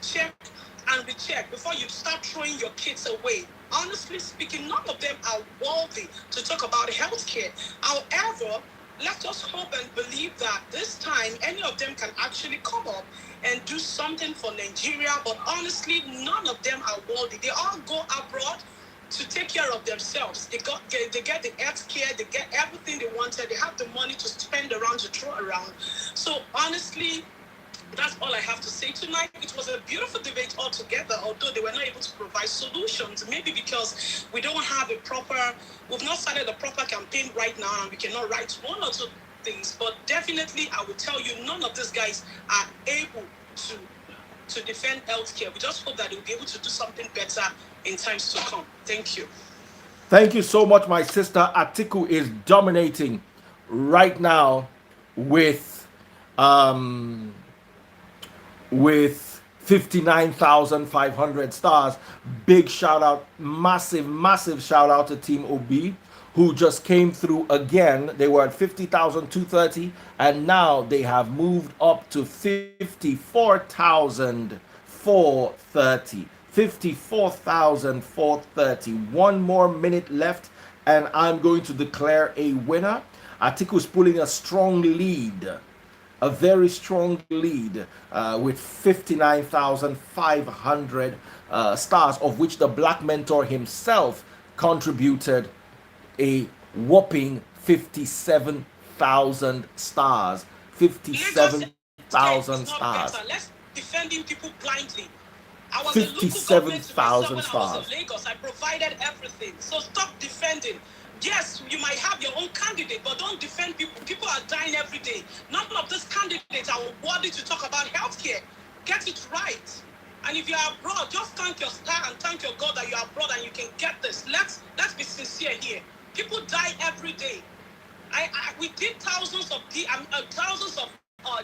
recheck before you start throwing your kids away. Honestly speaking, none of them are worthy to talk about healthcare. However, let us hope and believe that this time any of them can actually come up and do something for Nigeria. But honestly, none of them are worthy. They all go abroad to take care of themselves. They get the health care, they get everything they wanted, they have the money to spend around, to throw around. So honestly, that's all I have to say tonight. It was a beautiful debate altogether, although they were not able to provide solutions, maybe because we've not started a proper campaign right now, and we cannot write one or two things. But definitely, I will tell you, none of these guys are able to defend healthcare. We just hope that they'll be able to do something better in times to come. Thank you. Thank you so much, my sister. Atiku is dominating right now with with 59,500 stars. Big shout out, massive shout out to Team OB, who just came through again. They were at 50,230 and now they have moved up to 54,430. 54,430. One more minute left and I'm going to declare a winner. Atiku is pulling a strong lead, a very strong lead with 59,500 stars, of which the Black Mentor himself contributed a whopping 57,000 stars. 57,000 stars. Let's defending people blindly. 57,000 stars. Lagos, I provided everything. So stop defending. Yes, you might have your own candidate, but don't defend people. People are dying every day. None of these candidates are worthy to talk about healthcare. Get it right. And if you are abroad, just thank your star and thank your God that you are abroad and you can get this. Let's be sincere here. People die every day. We did thousands of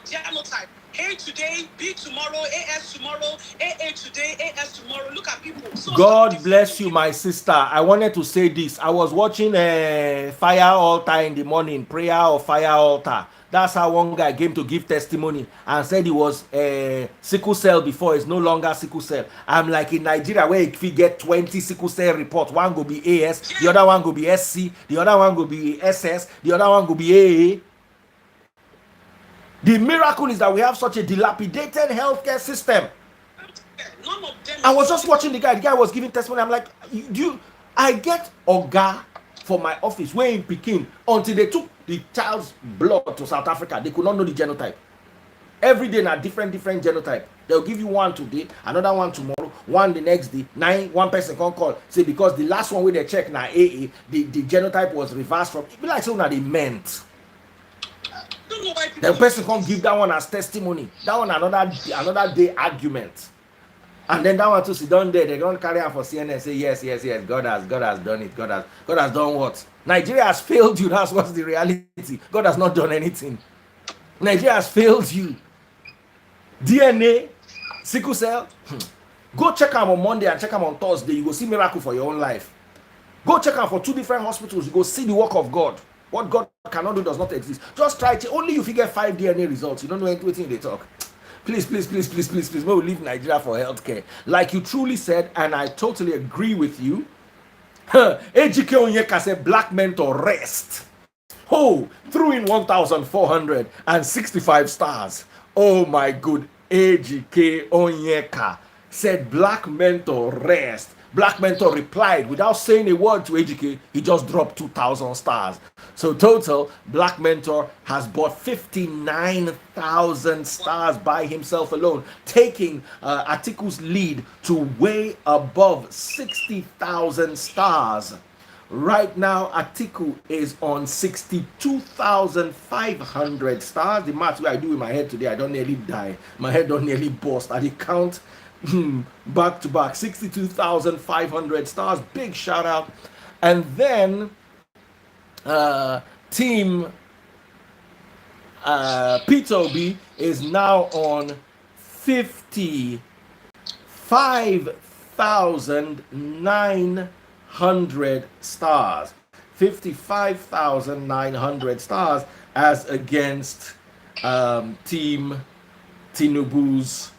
genotype. A today, B tomorrow, AS tomorrow, AA today, AS tomorrow. Look at people. So God bless you, my sister. I wanted to say this. I was watching a fire altar in the morning, prayer or fire altar. That's how one guy came to give testimony and said he was sickle cell before. It's no longer sickle cell. I'm like, in Nigeria, where if we get 20 sickle cell reports, one go be AS, the other one go be SC, the other one go be SS, the other one go be AA. The miracle is that we have such a dilapidated healthcare system. None of them. I was just watching the guy was giving testimony. I'm like, I get Oga for my office where in Peking until they took the child's blood to South Africa. They could not know the genotype. Every day, now different genotype. They'll give you one today, another one tomorrow, one the next day. One person can call. Say because the last one where they check now AA, the genotype was reversed from. It be like something that they meant. The person can't give that one as testimony. That one another day argument. And then that one to sit down there, they don't carry out for CNN and say yes. God has done it. God has done what? Nigeria has failed you. That's what's the reality. God has not done anything. Nigeria has failed you. DNA, sickle cell. Go check them on Monday and check them on Thursday. You go see miracle for your own life. Go check them for 2 different hospitals. You go see the work of God. What God cannot do does not exist. Just try it. Only if you get 5 DNA results. You don't know anything they talk. Please. We will leave Nigeria for healthcare. Like you truly said, and I totally agree with you. AGK Onyeka said, Black Mentor rest. Oh, threw in 1,465 stars. Oh my good. AGK Onyeka said, Black Mentor rest. Black Mentor replied without saying a word to AGK. He just dropped 2,000 stars. So total, Black Mentor has bought 59,000 stars by himself alone, taking Atiku's lead to way above 60,000 stars. Right now, Atiku is on 62,500 stars. The math I do in my head today, I don't nearly die. My head don't nearly burst. I did count back to back, 62,500 stars. Big shout out. And then Team P2B is now on 55,900 stars. 55,900 stars as against Team Tinubu's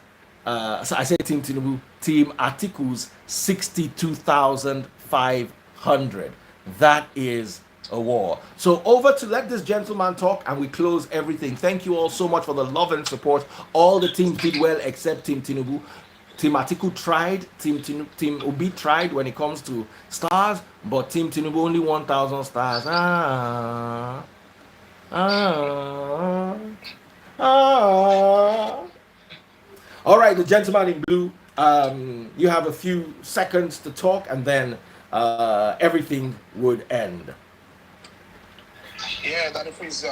so I say Team Tinubu, Team Atiku's 62,500. That is a war. So over to let this gentleman talk and we close everything. Thank you all so much for the love and support. All the teams did well except Team Tinubu. Team Atiku tried, Team Obi tried when it comes to stars, but Team Tinubu only 1,000 stars. All right, the gentleman in blue, you have a few seconds to talk and then everything would end. Yeah, that is,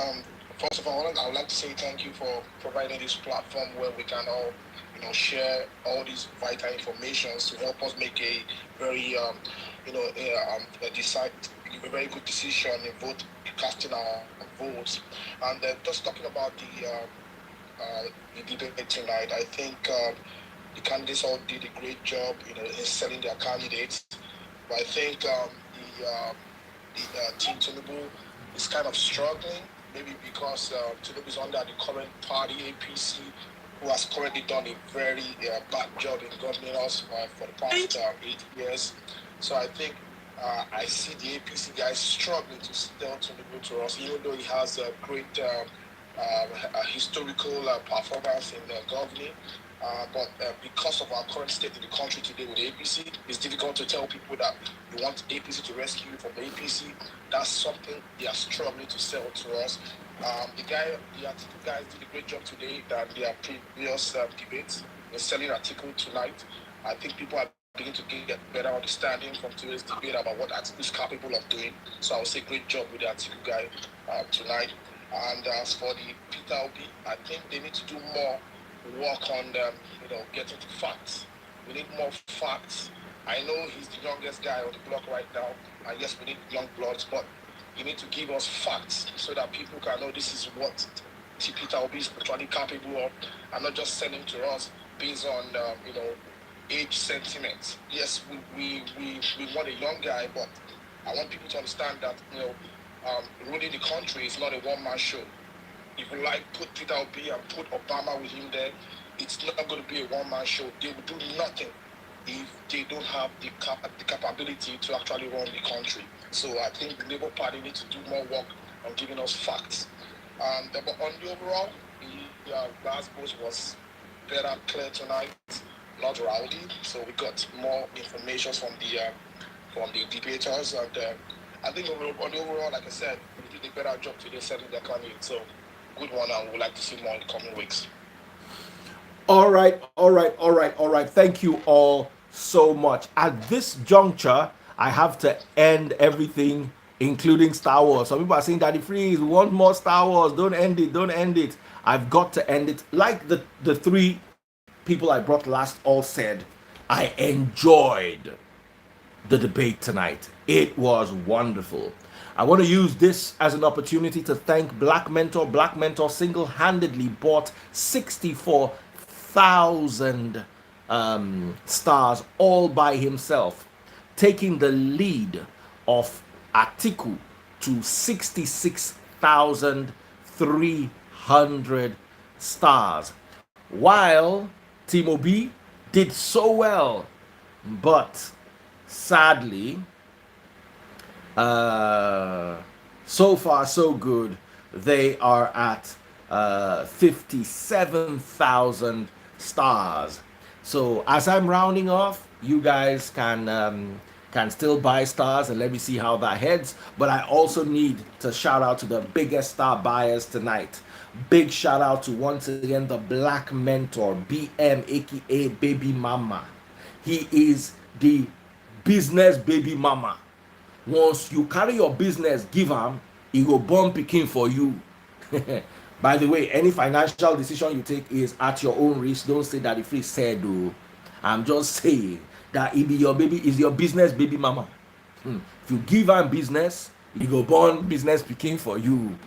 first of all, I would like to say thank you for providing this platform where we can all, share all these vital information to help us make a very, a very good decision in casting our votes. And just talking about the debate tonight. I think the candidates all did a great job, in selling their candidates. But I think the team Tinubu is kind of struggling, maybe because Tinubu is under the current party APC, who has currently done a very bad job in governing us for the past 8 years. So I think I see the APC guys struggling to sell Tinubu to us, even though he has a great historical performance in governing. But because of our current state in the country today with the APC, it's difficult to tell people that you want APC to rescue you from the APC. That's something they are struggling to sell to us. The Atiku guys did a great job today than their previous debates in selling Atiku tonight. I think people are beginning to get better understanding from today's debate about what Atiku is capable of doing. So I would say great job with the Atiku guy tonight. And as for the Peter Obi, I think they need to do more work on getting to facts. We need more facts. I know he's the youngest guy on the block right now, and yes, we need young bloods, but you need to give us facts so that people can know this is what Peter Obi is actually capable of, and not just sending to us based on age sentiment. Yes, we want a young guy, but I want people to understand that ruling the country is not a one-man show. If you put Peter Obi and put Obama with him there, it's not going to be a one-man show. They will do nothing if they don't have the capability to actually run the country. So I think the Labour Party needs to do more work on giving us facts. But on the overall, the Glasgow was better, clear tonight, not rowdy. So we got more information from the debaters, and I think on the overall, like I said, we did a better job today selling their candidates. So good one, and we'd like to see more in the coming weeks. All right. Thank you all so much. At this juncture, I have to end everything, including Star Wars. Some people are saying, Daddy Freeze, we want more Star Wars. Don't end it. I've got to end it. Like the three people I brought last all said, I enjoyed the debate tonight. It was wonderful. I want to use this as an opportunity to thank Black Mentor. Black Mentor single-handedly bought 64,000 stars all by himself, taking the lead of Atiku to 66,300 stars, while Team Obi did so well, but sadly, so far so good, they are at 57,000 stars. So as I'm rounding off, you guys can still buy stars, and let me see how that heads. But I also need to shout out to the biggest star buyers tonight. Big shout out to, once again, the Black Mentor, BM, aka Baby Mama. He is the business baby mama. Once you carry your business, give him, he go born picking for you. By the way, any financial decision you take is at your own risk. Don't say that if he said, oh. I'm just saying that it be your baby, is your business baby mama. If you give him business, he go born business picking for you.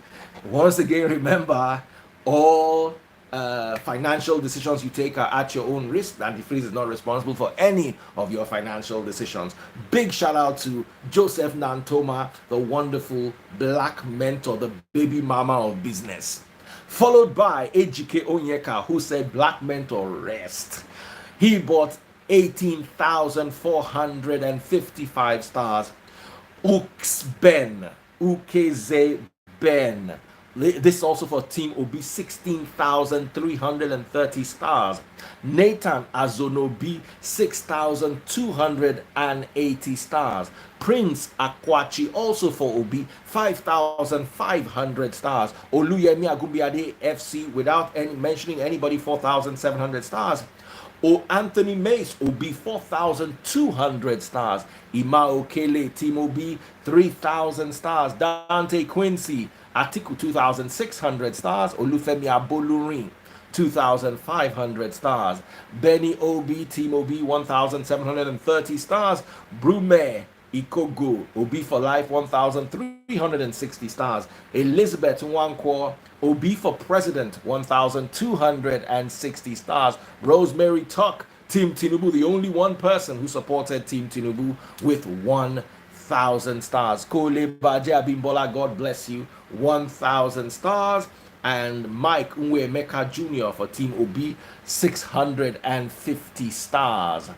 Once again, remember, all financial decisions you take are at your own risk, and the freeze is not responsible for any of your financial decisions. Big shout out to Joseph Nantoma, the wonderful Black Mentor, the baby mama of business. Followed by Ejike Onyeka, who said Black Mentor rest. He bought 18,455 stars. Ukze Ben. This is also for Team Obi, 16,330 stars. Nathan Azonobi, 6,280 stars. Prince Akwachi, also for Obi, 5,500 stars. Oluyemi Agumbiade FC, without mentioning anybody, 4,700 stars. Anthony Mace, Obi, 4,200 stars. Ima Okele, Team Obi, 3,000 stars. Dante Quincy, Atiku, 2,600 stars. Olufemi Abolurin, 2,500 stars. Benny Obi, Team Obi, 1,730 stars. Brume, Ikogo, Obi for Life, 1,360 stars. Elizabeth Nwankwo, Obi for President, 1,260 stars. Rosemary Tuck, Team Tinubu, the only one person who supported Team Tinubu with 1,000 stars. Kole Baje Abimbola, God bless you, 1,000 stars. And Mike Meka Jr. for Team Obi, 650 stars.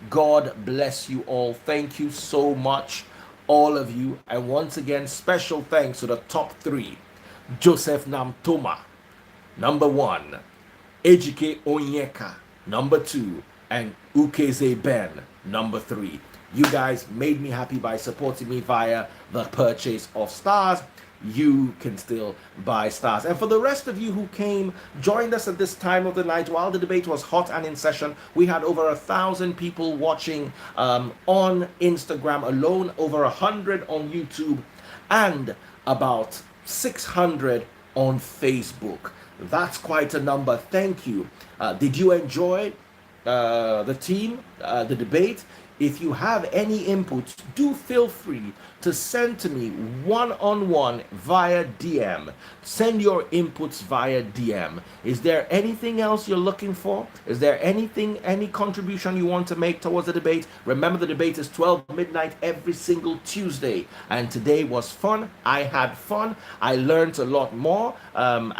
God bless you all. Thank you so much, all of you. And once again, special thanks to the top three. Joseph Namtoma, number one. Ejike Onyeka, number two. And Ukeze Ben, number three. You guys made me happy by supporting me via the purchase of stars. You can still buy stars. And for the rest of you who joined us at this time of the night while the debate was hot and in session, we had over 1,000 people watching on Instagram alone, over 100 on YouTube, and about 600 on Facebook. That's quite a number. Thank you. Did you enjoy the debate? If you have any inputs, do feel free to send to me one-on-one via DM. Send your inputs via DM. Is there anything else you're looking for? Is there any contribution you want to make towards the debate? Remember, the debate is 12 midnight every single Tuesday. And today was fun. I had fun. I learned a lot more. And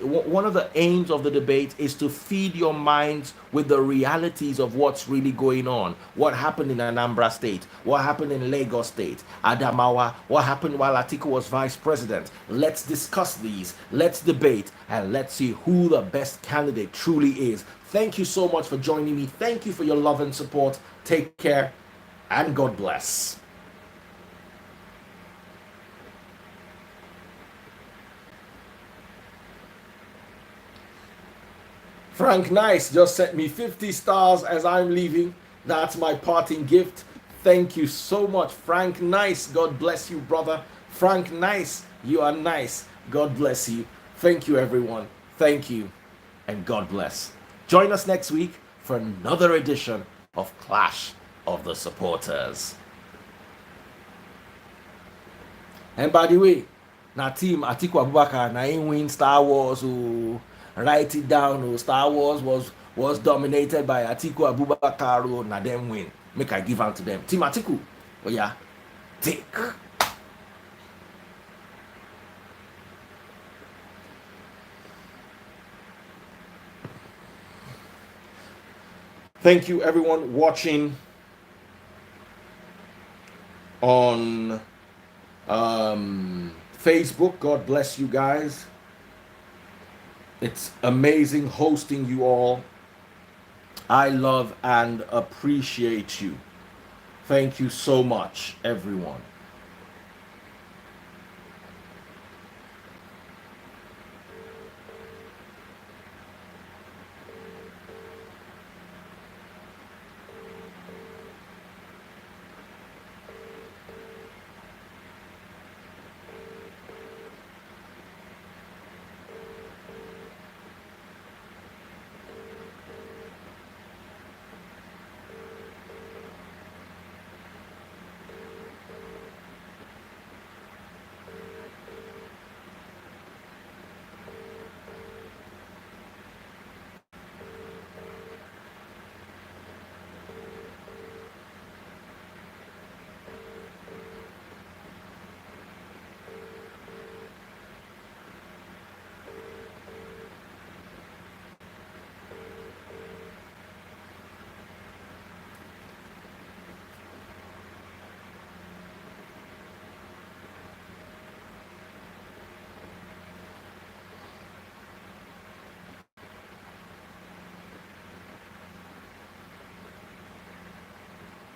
one of the aims of the debate is to feed your minds with the realities of what's really going on. What happened in Anambra State? What happened in Lagos State? Adamawa? What happened while Atiku was vice president? Let's discuss these. Let's debate. And let's see who the best candidate truly is. Thank you so much for joining me. Thank you for your love and support. Take care. And God bless. Frank Nice just sent me 50 stars as I'm leaving. That's my parting gift. Thank you so much, Frank Nice. God bless you, brother. Frank Nice, you are nice. God bless you. Thank you, everyone. Thank you, and God bless. Join us next week for another edition of Clash of the Supporters. And by the way, now team Atiku Abubakar na win Star Wars. Write it down. Star Wars was dominated by Atiku Abubakar. Na them win. Make I give out to them. Team Atiku. Oh yeah. Take. Thank you, everyone watching on Facebook. God bless you guys. It's amazing hosting you all. I love and appreciate you. Thank you so much, everyone.